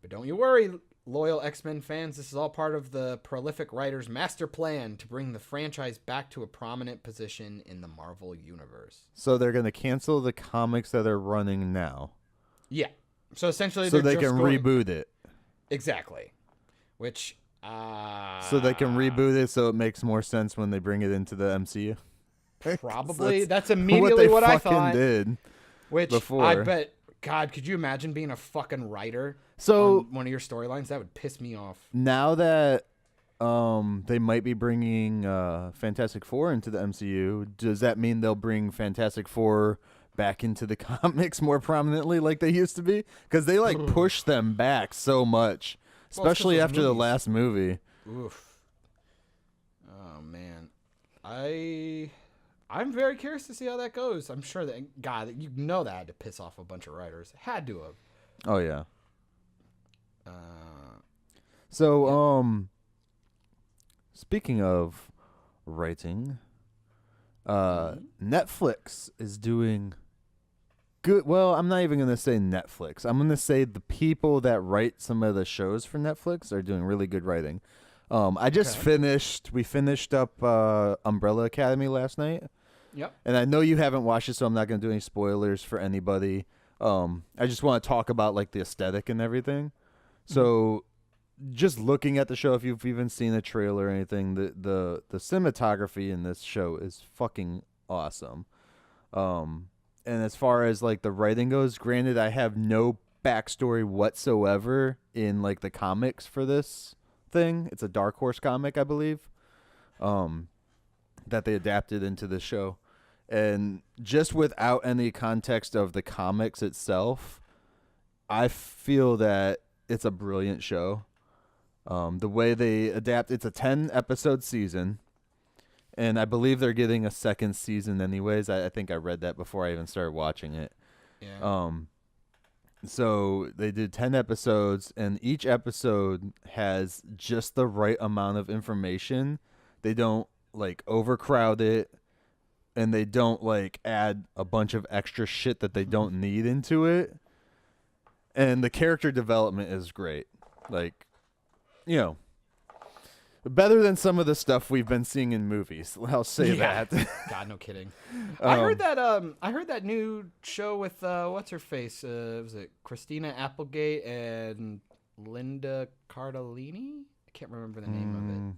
But don't you worry, loyal X-Men fans, this is all part of the prolific writer's master plan to bring the franchise back to a prominent position in the Marvel universe. So they're going to cancel the comics that are running now. Yeah. So essentially, so they can reboot it. Exactly. Which, so they can reboot it so it makes more sense when they bring it into the MCU? Probably. That's immediately what I thought. Did which before. I bet, God, could you imagine being a fucking writer on one of your storylines? That would piss me off. Now that they might be bringing Fantastic Four into the MCU, does that mean they'll bring Fantastic Four back into the comics more prominently like they used to be? Because they push them back so much, especially after the last movie. Oof. Oh man, I'm very curious to see how that goes. I'm sure that that had to piss off a bunch of writers. Had to have. Oh yeah. So speaking of writing, Netflix is doing good. Well, I'm not even going to say Netflix. I'm going to say the people that write some of the shows for Netflix are doing really good writing. I just we finished up Umbrella Academy last night. Yep. And I know you haven't watched it, so I'm not going to do any spoilers for anybody. I just want to talk about like the aesthetic and everything. So just looking at the show, if you've even seen a trailer or anything, the cinematography in this show is fucking awesome. And as far as like the writing goes, granted, I have no backstory whatsoever in like the comics for this thing. It's a Dark Horse comic, I believe, that they adapted into the show. And just without any context of the comics itself, I feel that it's a brilliant show. The way they adapt, it's a 10-episode season, and I believe they're getting a second season anyways. I think I read that before I even started watching it. Yeah. So they did 10 episodes, and each episode has just the right amount of information. They don't like overcrowd it, and they don't like add a bunch of extra shit that they don't need into it. And the character development is great. Like, you know, better than some of the stuff we've been seeing in movies. I'll say that. God, no kidding. I heard that new show with what's her face? Was it Christina Applegate and Linda Cardellini? I can't remember the name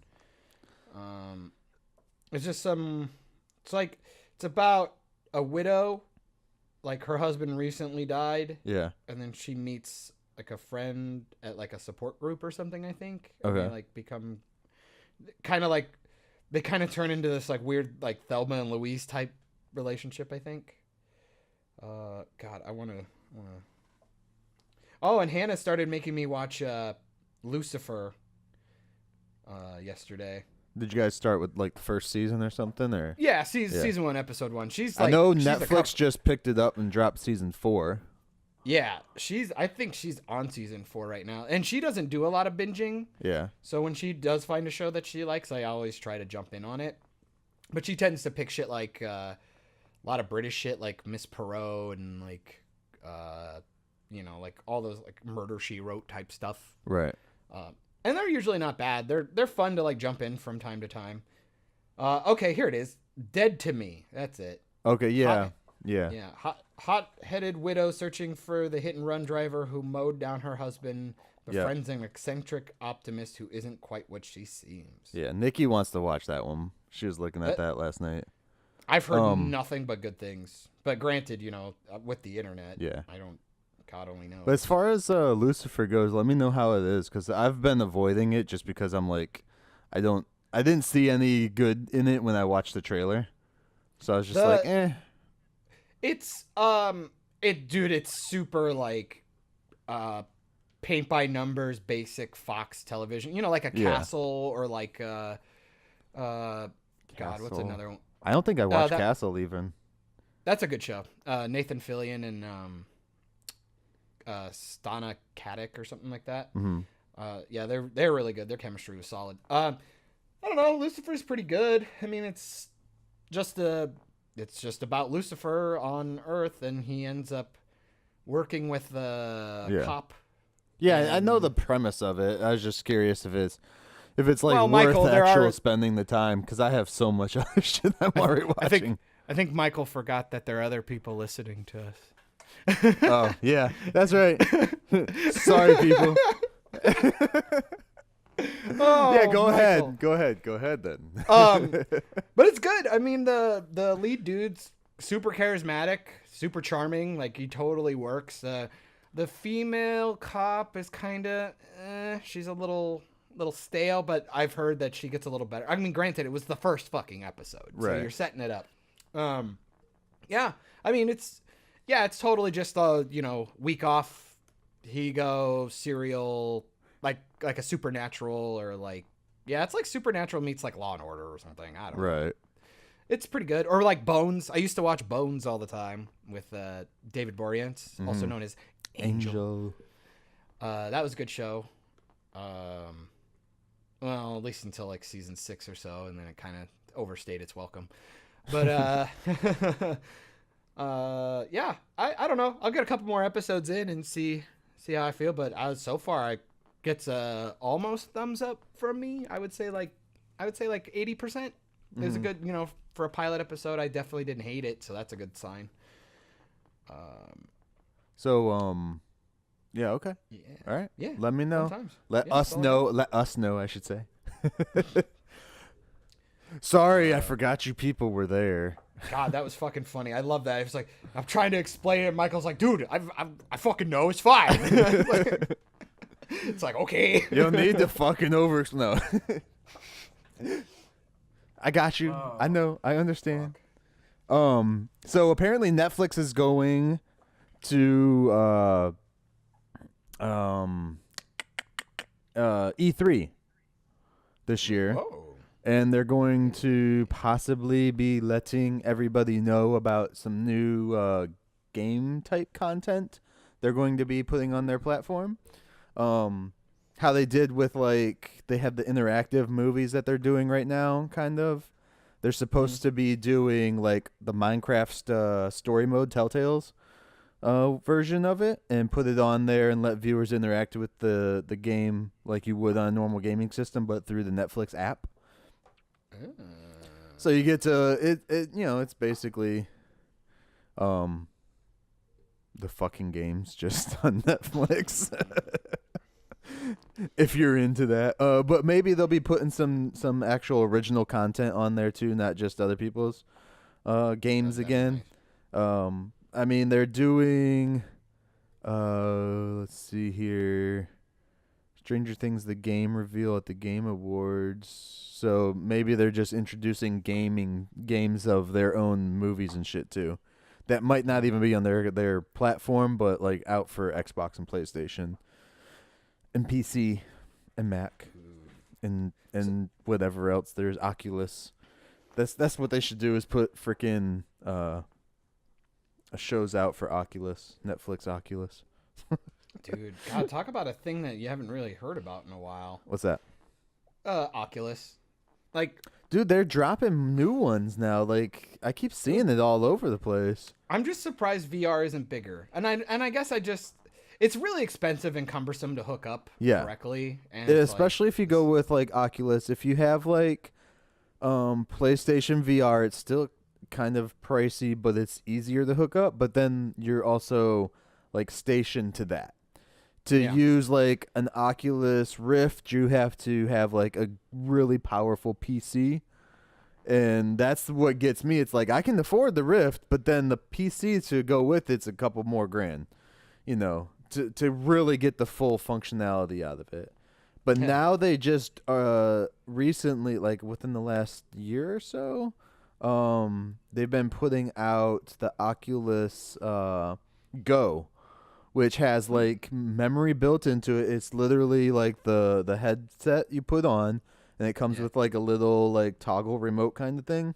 of it. It's just it's about a widow, like her husband recently died. Yeah. And then she meets like a friend at like a support group or something, I think. Okay. And they like become kind of like, they kind of turn into this like weird like Thelma and Louise type relationship, I think. God, I want to. Oh, and Hannah started making me watch Lucifer yesterday. Did you guys start with like the first season or something, or? Yeah, season 1, episode 1. She's like, I know Netflix just picked it up and dropped season 4. Yeah, I think she's on season 4 right now, and she doesn't do a lot of binging. Yeah. So when she does find a show that she likes, I always try to jump in on it. But she tends to pick shit like a lot of British shit, like Miss Perot and like like all those like Murder She Wrote type stuff. Right. And they're usually not bad. They're fun to like jump in from time to time. Okay, here it is. Dead to Me. That's it. Okay. Yeah. Yeah. Hot-headed widow searching for the hit-and-run driver who mowed down her husband, befriends an eccentric optimist who isn't quite what she seems. Yeah, Nikki wants to watch that one. She was looking at that last night. I've heard nothing but good things. But granted, with the internet, God only knows. But as far as Lucifer goes, let me know how it is, because I've been avoiding it just because I'm like, I didn't see any good in it when I watched the trailer. So I was just like, eh. It's it's super like paint by numbers basic Fox television. Like a Castle or like God, what's another one? I don't think I watched Castle even. That's a good show. Nathan Fillion and Stana Katic or something like that. Mm-hmm. They're really good. Their chemistry was solid. I don't know. Lucifer's pretty good. I mean, it's just about Lucifer on Earth, and he ends up working with the cop. Yeah, I know the premise of it. I was just curious if it's like worth Michael, spending the time, because I have so much other shit I'm already watching. I think Michael forgot that there are other people listening to us. Oh, yeah, that's right. Sorry, people. Yeah, go ahead then. But it's good. I mean, the lead dude's super charismatic, super charming. Like, he totally works. The female cop is kind of, she's a little stale, but I've heard that she gets a little better. I mean, granted, it was the first fucking episode, so you're setting it up. Yeah, I mean, it's totally just a week off. He goes serial, like a Supernatural, or like, it's like Supernatural meets like Law and Order or something. I don't know. Right. It's pretty good. Or like Bones. I used to watch Bones all the time with David Boreanaz, also known as Angel. That was a good show. Well, at least until like season 6 or so, and then it kind of overstayed its welcome. But I don't know. I'll get a couple more episodes in and see how I feel. But so far, gets a almost thumbs up from me. I would say like 80%. It was a good, for a pilot episode. I definitely didn't hate it, so that's a good sign. Yeah, okay. Yeah. All right. Yeah. Let me know. Sometimes. Let us know. Let us know, I should say. Sorry, I forgot you people were there. God, that was fucking funny. I love that. I was like, I'm trying to explain it. Michael's like, dude, I fucking know. It's fine. It's like, okay. You don't need to fucking no. I got you. I know. I understand. Fuck. So apparently Netflix is going to E3 this year. Whoa. And they're going to possibly be letting everybody know about some new game type content they're going to be putting on their platform. How they did with, like, they have the interactive movies that they're doing right now, kind of. They're supposed to be doing, like, the Minecraft story mode Telltales version of it and put it on there and let viewers interact with the game like you would on a normal gaming system, but through the Netflix app. So you get to it it's basically the fucking games just on Netflix. If you're into that. But maybe they'll be putting some actual original content on there too, not just other people's games again. Nice. I mean, they're doing let's see here. Stranger Things, the game reveal at the Game Awards. So maybe they're just introducing games of their own movies and shit too. That might not even be on their platform, but like out for Xbox and PlayStation and PC and Mac and whatever else. There's Oculus. That's what they should do is put freaking shows out for Oculus, Netflix Oculus. Dude, God, talk about a thing that you haven't really heard about in a while. What's that? Oculus. Like, dude, they're dropping new ones now. Like, I keep seeing it all over the place. I'm just surprised VR isn't bigger. And I guess it's really expensive and cumbersome to hook up correctly. And especially if you go with like Oculus. If you have like PlayStation VR, it's still kind of pricey, but it's easier to hook up. But then you're also like stationed to that. To use like an Oculus Rift, you have to have like a really powerful PC. And that's what gets me. It's like I can afford the Rift, but then the PC to go with it's a couple more grand, to really get the full functionality out of it. But now they just recently, like within the last year or so, they've been putting out the Oculus Go, which has like memory built into it. It's literally like the headset you put on, and it comes with like a little like toggle remote kind of thing.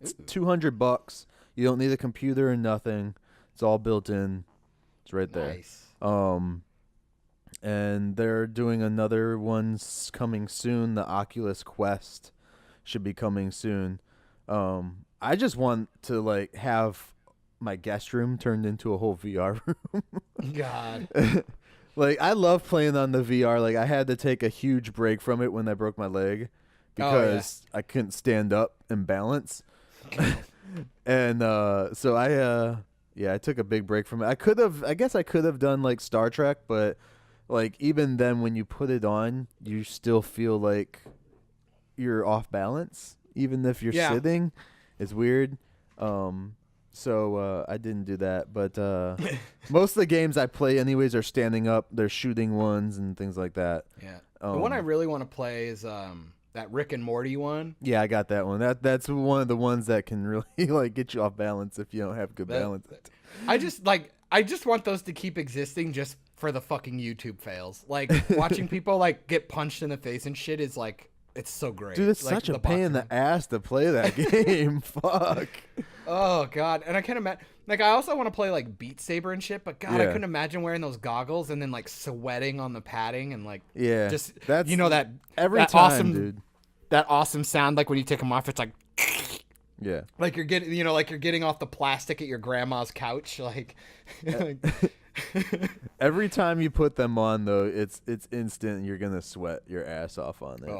It's $200. You don't need a computer or nothing. It's all built in. It's right there. Nice. And they're doing another one's coming soon. The Oculus Quest should be coming soon. I just want to like have my guest room turned into a whole VR room. God. Like, I love playing on the VR. Like, I had to take a huge break from it when I broke my leg because I couldn't stand up and balance. And so I took a big break from it. I guess I could have done like Star Trek, but like even then when you put it on, you still feel like you're off balance even if you're sitting. It's weird. So I didn't do that, but most of the games I play anyways are standing up. They're shooting ones and things like that. Yeah. The one I really want to play is that Rick and Morty one. Yeah, I got that one. That's one of the ones that can really like get you off balance if you don't have good balance. I just want those to keep existing just for the fucking YouTube fails. Like watching people like get punched in the face and shit is like it's so great. Dude, it's like, such a pain in the ass to play that game. Fuck. Oh god, and I can't imagine. Like, I also want to play like Beat Saber and shit, but god, I couldn't imagine wearing those goggles and then like sweating on the padding and like just that's that every time, awesome, dude. That awesome sound like when you take them off. It's like yeah, like you're getting off the plastic at your grandma's couch. Like Every time you put them on, though, it's instant. You're gonna sweat your ass off on it.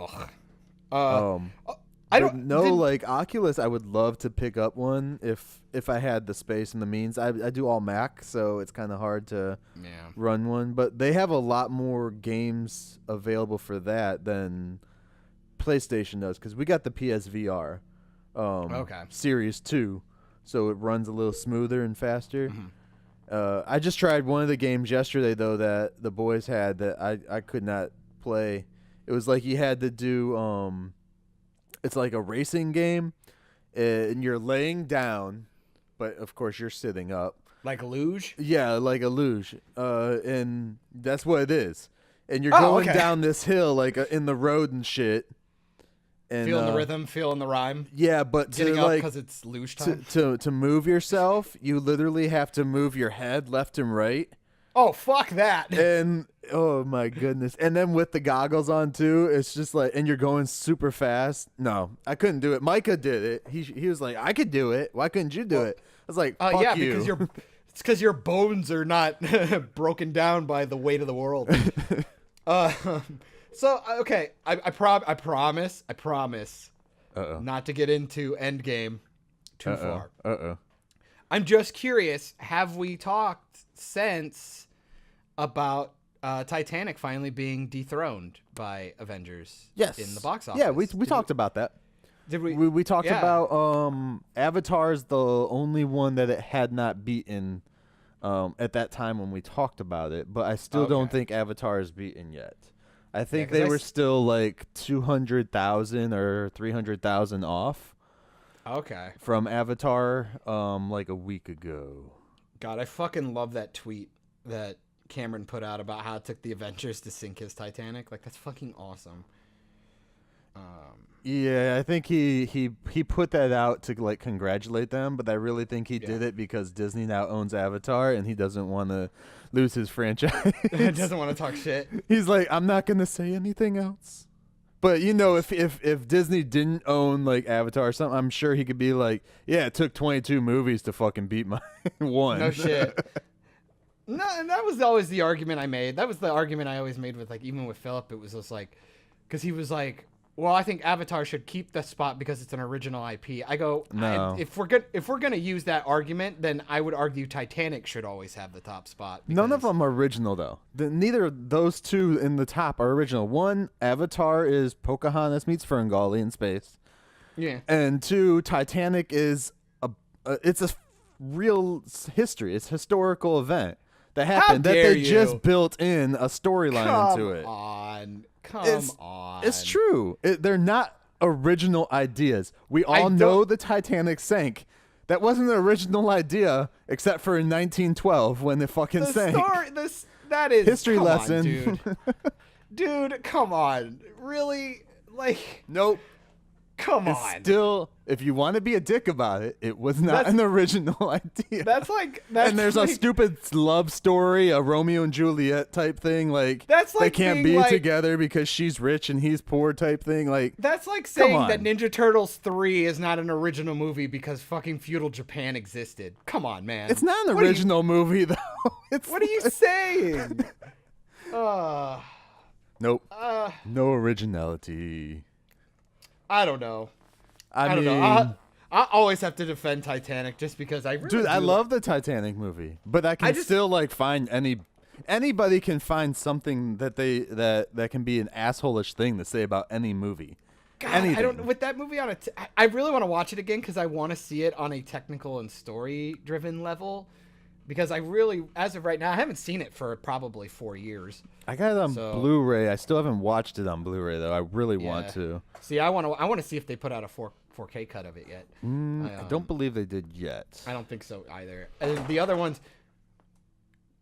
I don't know. Like Oculus, I would love to pick up one if I had the space and the means. I do all Mac, so it's kind of hard to run one. But they have a lot more games available for that than PlayStation does, because we got the PSVR Series 2, so it runs a little smoother and faster. I just tried one of the games yesterday, though, that the boys had that I could not play. It was like you had to do it's like a racing game, and you're laying down, but of course you're sitting up. Like a luge? Yeah, like a luge. And that's what it is. And you're going down this hill like in the road and shit. And, feeling the rhythm, feeling the rhyme. Yeah, but getting up because it's luge time. To move yourself, you literally have to move your head left and right. Oh, fuck that. And oh my goodness. And then with the goggles on too, it's just like, and you're going super fast. No, I couldn't do it. Micah did it. He was like, I could do it. Why couldn't you do it? I was like, fuck yeah, you. Because it's because your bones are not broken down by the weight of the world. So okay, I promise not to get into Endgame too far. I'm just curious, have we talked since about Titanic finally being dethroned by Avengers in the box office? Yeah, we talked about that. Did we? We talked about Avatar's the only one that it had not beaten at that time when we talked about it, but I still don't think Avatar is beaten yet. I think they were still like 200,000 or 300,000 off. Okay. From Avatar, like a week ago. God, I fucking love that tweet that Cameron put out about how it took the Avengers to sink his Titanic. Like, that's fucking awesome. Yeah, I think he put that out to like congratulate them, but I really think he did it because Disney now owns Avatar and he doesn't want to lose his franchise. He doesn't want to talk shit. He's like, I'm not going to say anything else. But you know, if Disney didn't own like Avatar or something, I'm sure he could be like, yeah, it took 22 movies to fucking beat my one. No shit. No, and that was always the argument I made. That was the argument I always made with like, even with Philip, it was just like, because he was like, well, I think Avatar should keep the spot because it's an original IP. I go, no. If we're gonna use that argument, then I would argue Titanic should always have the top spot. None of them are original though. Neither of those two in the top are original. One, Avatar is Pocahontas meets Ferngully in space. Yeah. And two, Titanic is it's a real history. It's a historical event that happened that they just built in a storyline into it. Come on. It's true. They're not original ideas. We all know the Titanic sank. That wasn't an original idea, except for in 1912 when it fucking sank. That is history lesson, dude. Dude, come on. Really? Like, nope. Come on. Still, if you want to be a dick about it, it was not an original idea. And there's a stupid love story, a Romeo and Juliet type thing. Like, they can't be together because she's rich and he's poor type thing. Like, that's like saying that Ninja Turtles 3 is not an original movie because fucking feudal Japan existed. Come on, man. It's not an original movie though. What are you saying? Nope. No originality. I don't know. I don't know. I always have to defend Titanic just because I really Dude, I love the Titanic movie, but I can still like find anybody can find something that that can be an asshole-ish thing to say about any movie. God, anything. I don't with that movie on I really want to watch it again because I want to see it on a technical and story-driven level. Because I really, as of right now, I haven't seen it for probably 4 years. I got it on Blu-ray. I still haven't watched it on Blu-ray though. I really want to. See, I want to see if they put out a 4K cut of it yet. I don't believe they did yet. I don't think so either. And the other ones,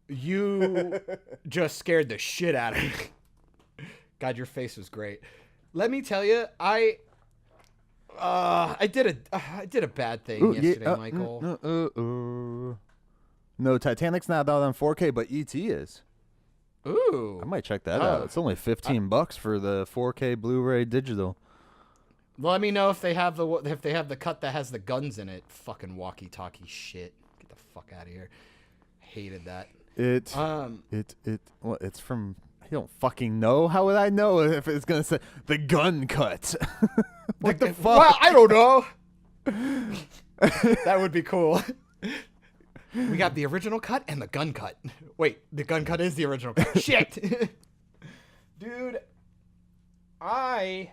you just scared the shit out of me. God, your face was great. Let me tell you, I did a bad thing yesterday, Michael. No, Titanic's not out on 4K, but E.T. is. Ooh. I might check that out. It's only $15 for the 4K Blu-ray digital. Let me know if they have the cut that has the guns in it. Fucking walkie-talkie shit. Get the fuck out of here. Hated that. Well, it's from. I don't fucking know. How would I know if it's gonna say the gun cut? What the fuck? Well, I don't know. That would be cool. We got the original cut and the gun cut. Wait, the gun cut is the original cut. Shit. Dude, I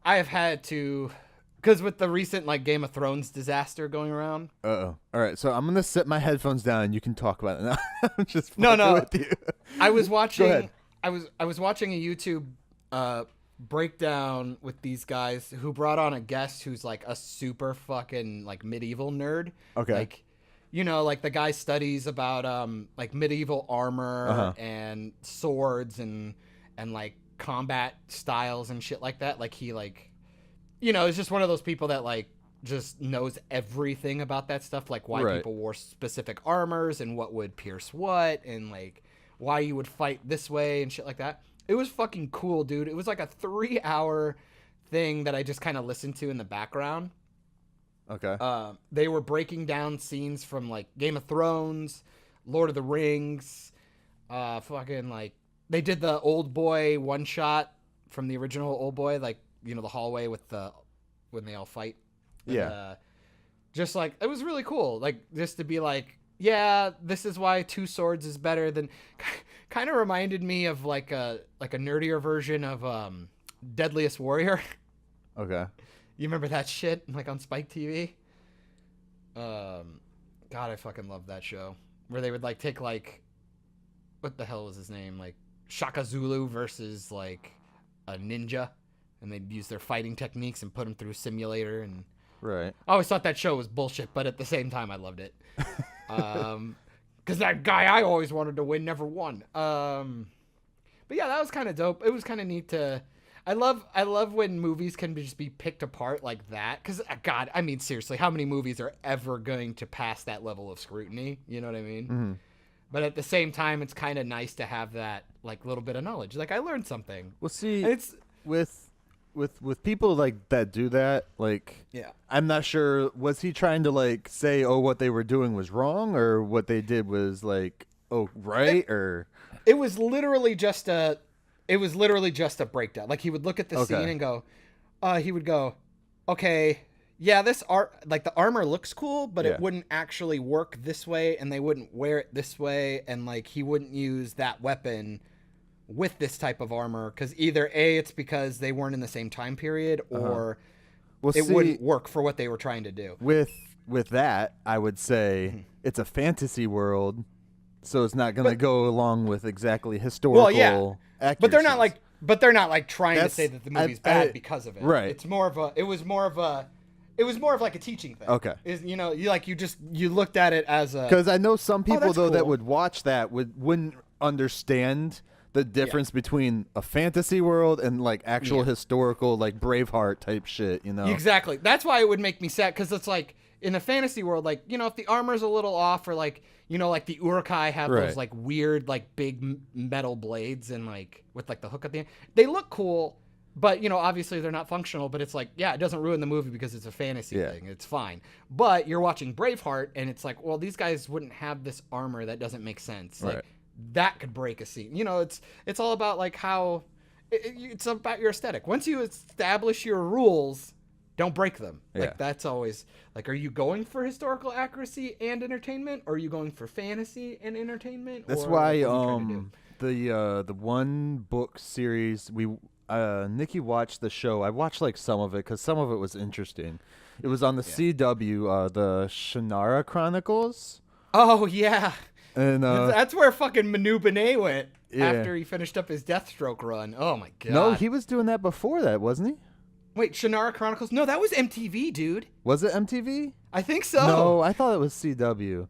have had to, because with the recent like Game of Thrones disaster going around. All right, so I'm gonna set my headphones down and you can talk about it now. I'm just no. with you. I was watching. Go ahead. I was watching a YouTube breakdown with these guys who brought on a guest who's like a super fucking like medieval nerd. Okay. Like, like the guy studies about like medieval armor and swords and like combat styles and shit like that. Like he like, is just one of those people that like just knows everything about that stuff, like why people wore specific armors and what would pierce what and like why you would fight this way and shit like that. It was fucking cool, dude. It was like a 3-hour thing that I just kind of listened to in the background. Okay. They were breaking down scenes from like Game of Thrones, Lord of the Rings, fucking like they did the Old Boy one shot from the original Old Boy, like the hallway with when they all fight. Yeah. Just like it was really cool, like just to be like, yeah, this is why two swords is better than. Kind of reminded me of like a nerdier version of Deadliest Warrior. Okay. You remember that shit like on Spike TV? God, I fucking love that show where they would like take like, what the hell was his name? Like Shaka Zulu versus like a ninja, and they'd use their fighting techniques and put them through a simulator. And Right. I always thought that show was bullshit, but at the same time, I loved it. Because that guy I always wanted to win never won. But yeah, that was kind of dope. It was kind of neat to. I love when movies can just be picked apart like that. Because God, I mean, seriously, how many movies are ever going to pass that level of scrutiny? You know what I mean? Mm-hmm. But at the same time, it's kind of nice to have that like little bit of knowledge. Like I learned something. Well, see, And it's with people like that do that, like, yeah. I'm not sure, was he trying to like say, oh, what they were doing was wrong, or what they did was like, oh, right? It was literally just a breakdown. Like he would look at the scene and go, he would go, okay, yeah, this like the armor looks cool, but it wouldn't actually work this way, and they wouldn't wear it this way, and like he wouldn't use that weapon with this type of armor because either A, it's because they weren't in the same time period, or it wouldn't work for what they were trying to do. With that, I would say it's a fantasy world, so it's not going to go along with exactly historical accuracy. But they're not like trying to say that the movie's bad because of it. Right. It was more of like a teaching thing. Okay. You looked at it as a, because I know some people cool. that would watch that wouldn't understand the difference between a fantasy world and like actual historical, like Braveheart type shit, Exactly. That's why it would make me sad, because it's like in the fantasy world, like, if the armor's a little off, or like, like the Uruk-hai have those like weird, like big metal blades and like with like the hook at the end, they look cool, but obviously they're not functional, but it's like, it doesn't ruin the movie because it's a fantasy thing. It's fine. But you're watching Braveheart and it's like, well, these guys wouldn't have this armor. That doesn't make sense. Right. Like, that could break a scene. It's all about like how it's about your aesthetic. Once you establish your rules, don't break them. Like that's always like, are you going for historical accuracy and entertainment, or are you going for fantasy and entertainment? That's or why the one book series Nikki watched the show. I watched like some of it because some of it was interesting. It was on the CW, the Shannara Chronicles. Oh yeah. And that's where fucking Manu Benet went after he finished up his Deathstroke run. Oh my god. No, he was doing that before that, wasn't he? Wait, Shannara Chronicles? No, that was MTV, dude. Was it MTV? I think so. No, I thought it was CW.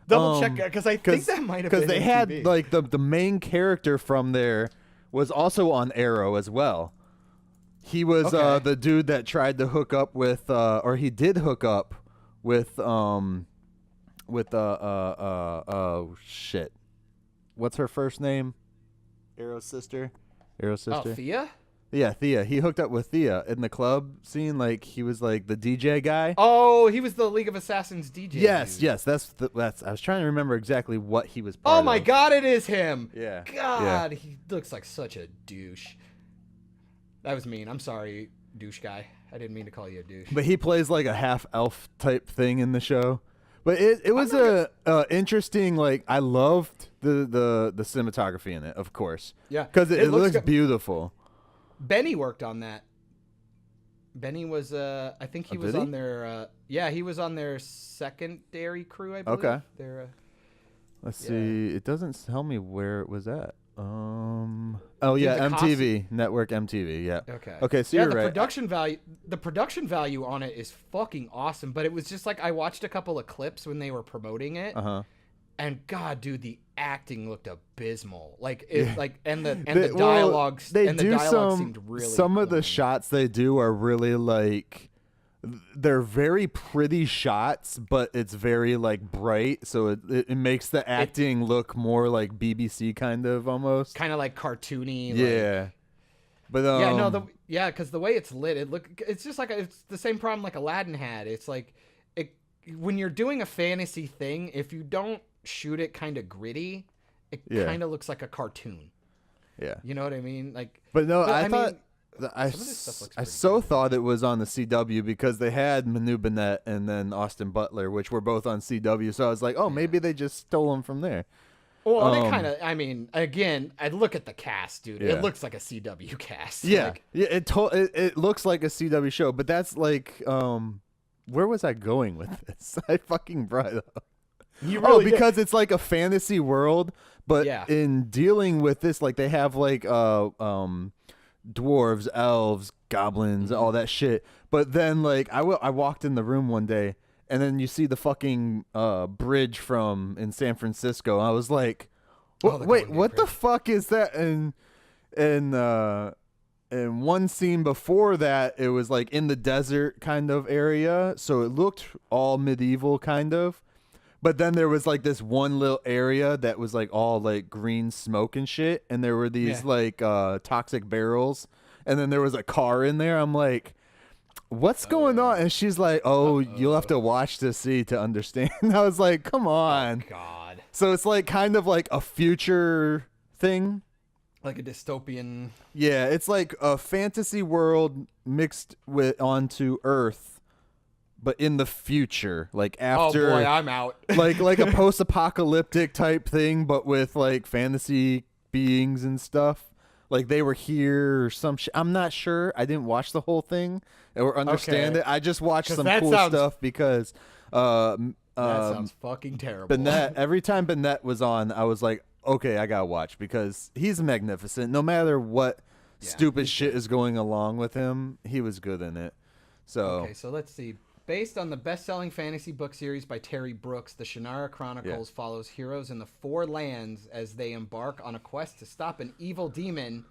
Double check, because I think that might have been because they MTV. had like the main character from there was also on Arrow as well. He was the dude that tried to hook up with, or he did hook up with what's her first name? Arrow's sister. Oh, Thea? Yeah, Thea. He hooked up with Thea in the club scene. Like he was like the DJ guy. Oh, he was the League of Assassins DJ. Yes, dude. yes. That's. I was trying to remember exactly what he was. Part Oh my of. God, it is him. Yeah. God, he looks like such a douche. That was mean. I'm sorry, douche guy. I didn't mean to call you a douche. But he plays like a half elf type thing in the show. But it was interesting. Like I loved the cinematography in it, of course. Yeah, because it looks good. beautiful. Benny worked on that. Benny was I think he was on their he was on their secondary crew, I believe. Okay. Their Let's see. It doesn't tell me where it was at. Oh Dude, yeah, the MTV network, MTV. Yeah. Okay. Okay, so you're the right. The production value on it is fucking awesome. But it was just like I watched a couple of clips when they were promoting it, and God, dude, the acting looked abysmal. Like it, and the dialogue seemed really. Some of the shots they do are really like. They're very pretty shots, but it's very like bright, so it makes the acting look more like BBC kind of almost. Kind of like cartoony. Yeah. But because the way it's lit, it's just like it's the same problem like Aladdin had. It's like when you're doing a fantasy thing, if you don't shoot it kind of gritty, it kind of looks like a cartoon. Yeah. You know what I mean? Like, I thought. I so thought it was on the CW because they had Manu Bennett and then Austin Butler, which were both on CW. So I was like, oh, maybe they just stole them from there. Well, they kind of. I mean, again, I look at the cast, dude. Yeah. It looks like a CW cast. Yeah, like, it looks like a CW show, but that's like, where was I going with this? I fucking brought it up. Because it's like a fantasy world, but in dealing with this, like they have like dwarves, elves, goblins, all that shit. But then like I walked in the room one day and then you see the fucking bridge from in San Francisco. I was like, wait, what the fuck is that? And one scene before that, it was like in the desert kind of area, so it looked all medieval kind of. But then there was like this one little area that was like all like green smoke and shit. And there were these like toxic barrels. And then there was a car in there. I'm like, what's going on? And she's like, you'll have to watch to see to understand. I was like, come on. Oh, God. So it's like kind of like a future thing. Like a dystopian. Yeah, it's like a fantasy world mixed with onto Earth. But in the future, like after, oh boy, I'm out. like a post-apocalyptic type thing, but with like fantasy beings and stuff. Like they were here or some shit. I'm not sure. I didn't watch the whole thing or understand it. I just watched some cool stuff because that sounds fucking terrible. Bennett. Every time Bennett was on, I was like, okay, I gotta watch because he's magnificent. No matter what stupid shit is going along with him, he was good in it. So okay, so let's see. Based on the best-selling fantasy book series by Terry Brooks, the Shannara Chronicles follows heroes in the Four Lands as they embark on a quest to stop an evil demon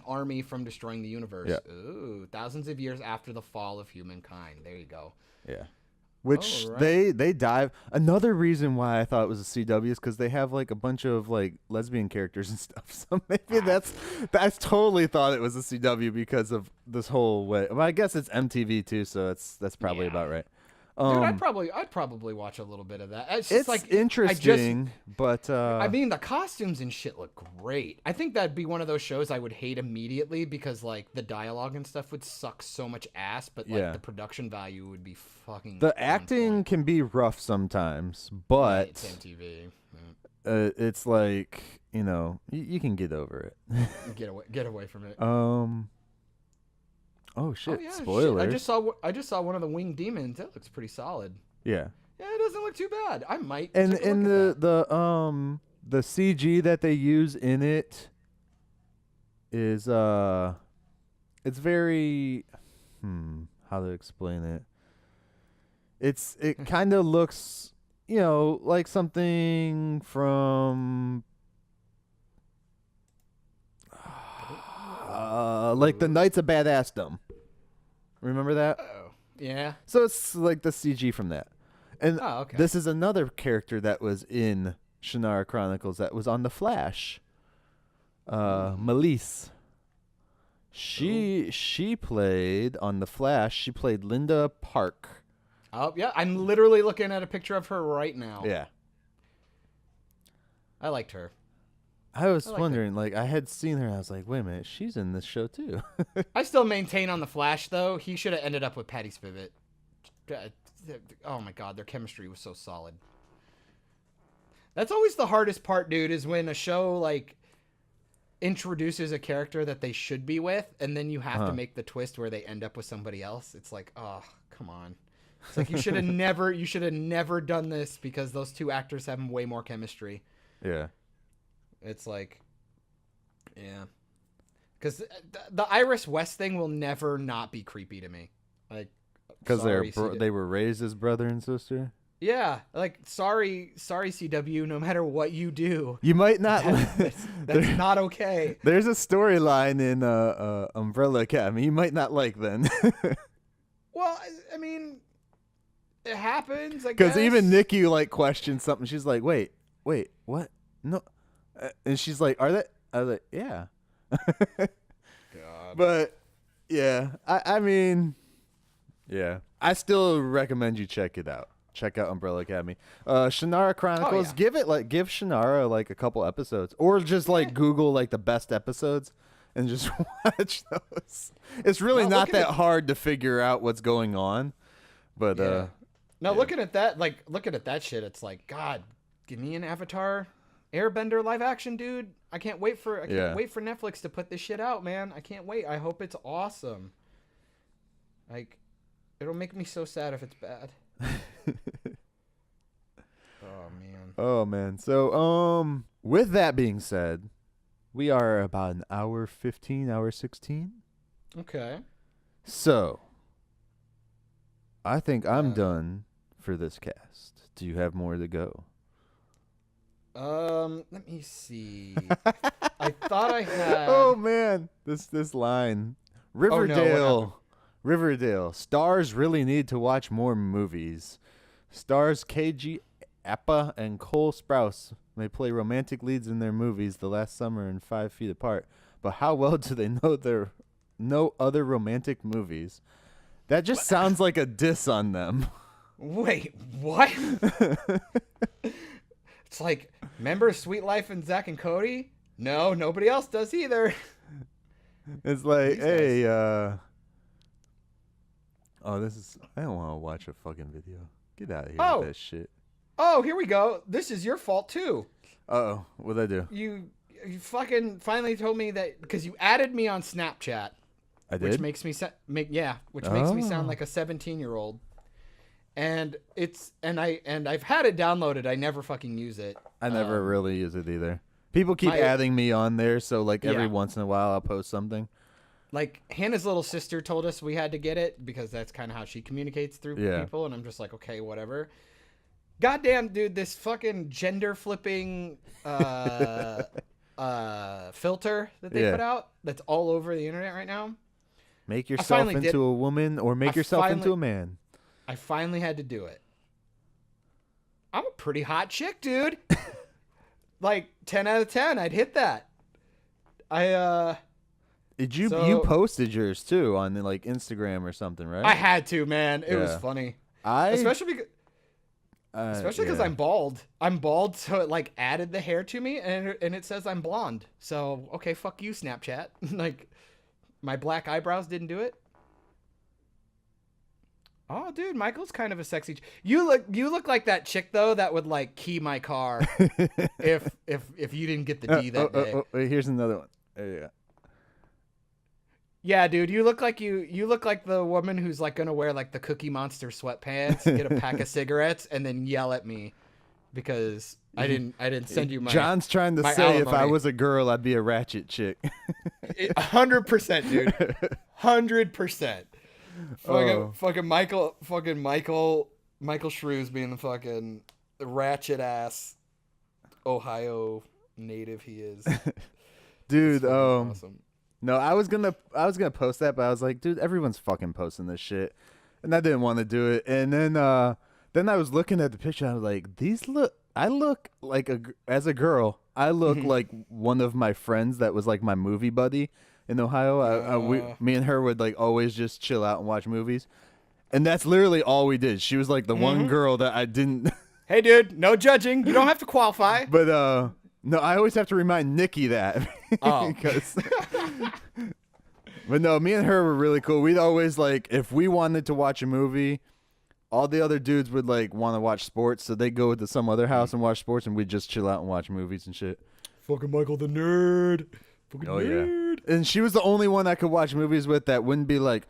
army from destroying the universe. Yeah. Ooh, thousands of years after the fall of humankind. There you go. Yeah. Which they dive. Another reason why I thought it was a CW is because they have like a bunch of like lesbian characters and stuff. So maybe I totally thought it was a CW because of this whole way. Well, I guess it's MTV too, so that's probably about right. Dude, I'd probably watch a little bit of that. It's like interesting, but I mean, the costumes and shit look great. I think that'd be one of those shows I would hate immediately because like the dialogue and stuff would suck so much ass, but like the production value would be fucking. The acting can be rough sometimes, but it's MTV. It's like you can get over it. Get away from it. Oh shit! Spoilers. Shit. I just saw one of the winged demons. That looks pretty solid. Yeah. Yeah, it doesn't look too bad. I might. And the CG that they use in it is it's very how to explain it. It kind of looks like something from like the Knights of Badassdom. Remember that? Oh, yeah. So it's like the CG from that. And this is another character that was in Shannara Chronicles that was on The Flash. Melisse. She played on The Flash. She played Linda Park. Oh, yeah. I'm literally looking at a picture of her right now. Yeah. I liked her. I was wondering, like, I had seen her, and I was like, wait a minute, she's in this show, too. I still maintain on The Flash, though, he should have ended up with Patty Spivot. Oh, my God, their chemistry was so solid. That's always the hardest part, dude, is when a show, like, introduces a character that they should be with, and then you have to make the twist where they end up with somebody else. It's like, oh, come on. It's like, you should have never done this because those two actors have way more chemistry. Yeah. It's like, yeah. Because the Iris West thing will never not be creepy to me. Like, because they were raised as brother and sister? Yeah, like sorry, CW. No matter what you do, you might not. That's not okay. There's a storyline in Umbrella Academy you might not like. Then. Well, I mean, it happens. Because even Nikki like questioned something. She's like, "Wait, what? No," and she's like, "Are they?" I was like, "Yeah." God. But yeah, I mean, yeah, I still recommend you check it out. Check out Umbrella Academy. Shannara Chronicles. Oh, yeah. Give Shannara like a couple episodes, or just like Google like the best episodes and just watch those. It's really not that hard to figure out what's going on, but looking at that shit, it's like, God, give me an Avatar Airbender live action, dude. I can't wait for Netflix to put this shit out, man. I can't wait. I hope it's awesome. Like, it'll make me so sad if it's bad. Oh man. So with that being said, we are about an hour 15, hour 16. Okay. So I think I'm done for this cast. Do you have more to go? Let me see. I thought I had. Oh man, this line. Riverdale. Stars really need to watch more movies. Stars KG Appa and Cole Sprouse may play romantic leads in their movies The Last Summer and 5 Feet Apart, but how well do they know there no other romantic movies? That just sounds like a diss on them. Wait, what? It's like, remember Sweet Life and Zack and Cody? No, nobody else does either. It's like, hey, I don't want to watch a fucking video. Get out of here with that shit. Oh, here we go. This is your fault too. Uh-oh. What'd I do? You fucking finally told me that because you added me on Snapchat. I did? Which makes me makes me sound like a 17-year-old. And I've had it downloaded. I never fucking use it. I never really use it either. People keep adding me on there, so like every once in a while I'll post something. Like Hannah's little sister told us we had to get it because that's kind of how she communicates through people, and I'm just like, okay, whatever. Goddamn, dude, this fucking gender flipping filter that they put out that's all over the internet right now. Make yourself into a woman or make yourself into a man. I finally had to do it. I'm a pretty hot chick, dude. Like 10 out of 10, I'd hit that. You posted yours too on like Instagram or something, right? I had to, man. It was funny. Especially because I'm bald. I'm bald, so it like added the hair to me, and it says I'm blonde. So okay, fuck you, Snapchat. Like my black eyebrows didn't do it. Oh, dude, Michael's kind of a sexy. You look like that chick though that would like key my car if you didn't get the D that day. Wait, here's another one. There you go. Yeah, dude, you look like the woman who's like gonna wear like the Cookie Monster sweatpants, get a pack of cigarettes, and then yell at me because I didn't send you my. John's trying to say alimony. If I was a girl, I'd be a ratchet chick. 100%, dude. 100%. Fucking Michael Shrews being the fucking ratchet ass Ohio native he is. Dude, awesome. No, I was gonna post that, but I was like, dude, everyone's fucking posting this shit, and I didn't want to do it. And then I was looking at the picture, and I was like, I look like as a girl, I look like one of my friends that was like my movie buddy in Ohio. Me and her would like always just chill out and watch movies, and that's literally all we did. She was like the one girl that I didn't. Hey, dude, no judging. You don't have to qualify. But no, I always have to remind Nikki that. Oh. But no, me and her were really cool. We'd always like, if we wanted to watch a movie, all the other dudes would like want to watch sports, so they'd go to some other house and watch sports, and we'd just chill out and watch movies and shit. Fucking Michael the nerd. Fucking nerd. Yeah. And she was the only one I could watch movies with that wouldn't be like,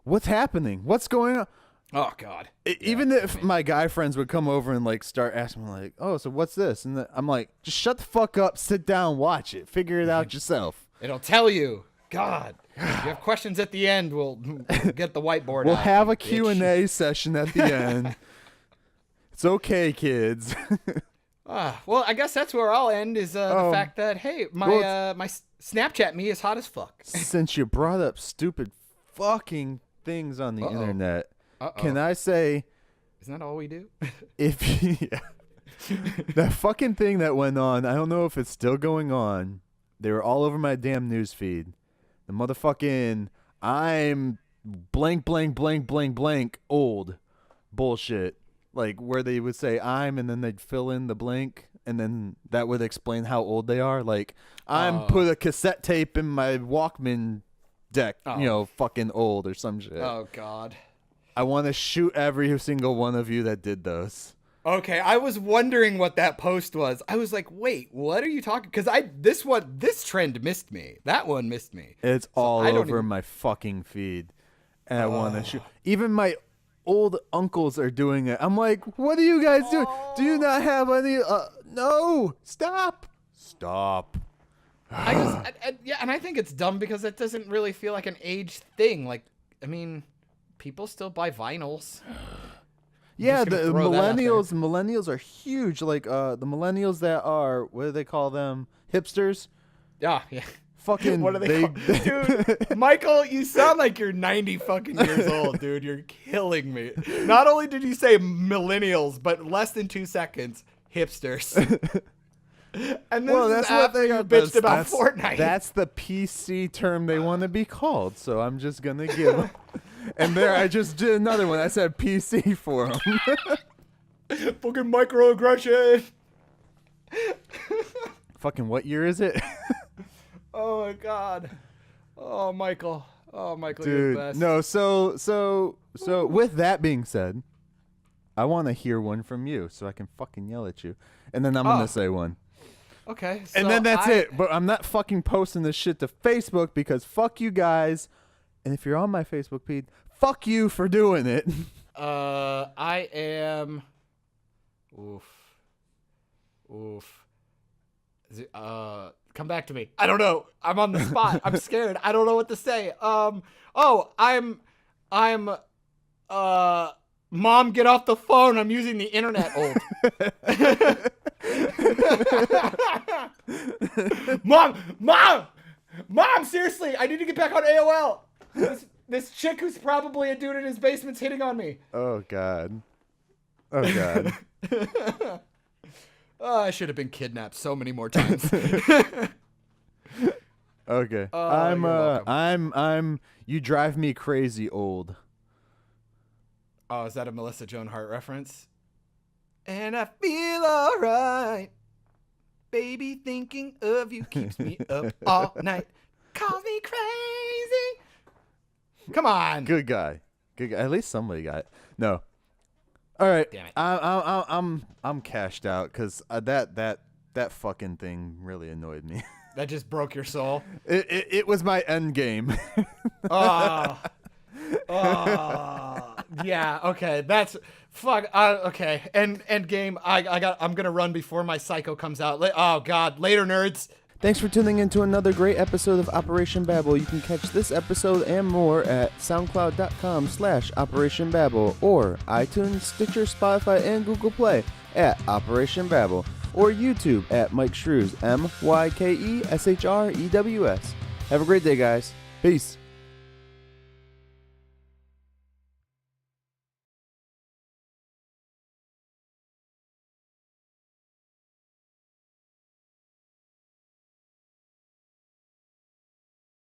what's happening? What's going on? Oh, God. Even if my guy friends would come over and like start asking me like, oh, so what's this? And I'm like, just shut the fuck up, sit down, watch it, figure it out yourself. It'll tell you. God. If you have questions at the end, we'll get the whiteboard We'll out, have a bitch. Q&A session at the end. It's okay, kids. Well, I guess that's where I'll end is the fact that, hey, my Snapchat me is hot as fuck. Since you brought up stupid fucking things on the internet, can I say... Isn't that all we do? That fucking thing that went on, I don't know if it's still going on. They were all over my damn news feed. The motherfucking I'm blank, blank, blank, blank, blank old bullshit. Like where they would say I'm and then they'd fill in the blank and then that would explain how old they are. Like I'm put a cassette tape in my Walkman deck, fucking old or some shit. Oh, God. I want to shoot every single one of you that did those. Okay, I was wondering what that post was. I was like, wait, what are you talking? Because this trend missed me. That one missed me. It's all over my fucking feed. And I want to shoot. Even my old uncles are doing it. I'm like, what are you guys doing? Do you not have any? No, stop. And I think it's dumb because it doesn't really feel like an age thing. Like, I mean, people still buy vinyls. Yeah, the millennials are huge. Like the millennials that are, what do they call them? Hipsters? Yeah. Fucking what are they called? Dude, Michael, you sound like you're 90 fucking years old, dude. You're killing me. Not only did you say millennials, but less than 2 seconds, hipsters. And then that's what they bitched about Fortnite. That's the PC term they want to be called, so I'm just going to give them. And there, I just did another one. I said PC for them. Fucking microaggression. Fucking what year is it? Oh, my God. Oh, Michael. Oh, Michael, dude, you're the best. No, so with that being said, I want to hear one from you so I can fucking yell at you. And then I'm going to say one. Okay. And then that's it. But I'm not fucking posting this shit to Facebook because fuck you guys. And if you're on my Facebook feed, fuck you for doing it. I am. Oof. Come back to me. I don't know. I'm on the spot. I'm scared. I don't know what to say. Mom, get off the phone. I'm using the internet. Old. Mom, seriously, I need to get back on AOL. This chick who's probably a dude in his basement's hitting on me. Oh, God. I should have been kidnapped so many more times. Okay. I'm you drive me crazy old. Oh, is that a Melissa Joan Hart reference? And I feel alright. Baby, thinking of you keeps me up all night. Calls me crazy. Come on. Good guy. At least somebody got it. No. All right. Damn it. I'm cashed out because that fucking thing really annoyed me. That just broke your soul. It was my end game. Yeah. Okay. That's fuck. Okay. End game. I'm gonna run before my psycho comes out. Oh God. Later, nerds. Thanks for tuning in to another great episode of Operation Babble. You can catch this episode and more at soundcloud.com/Operation Babble or iTunes, Stitcher, Spotify, and Google Play at Operation Babble or YouTube at Myke Shrews, MYKESHREWS. Have a great day, guys. Peace.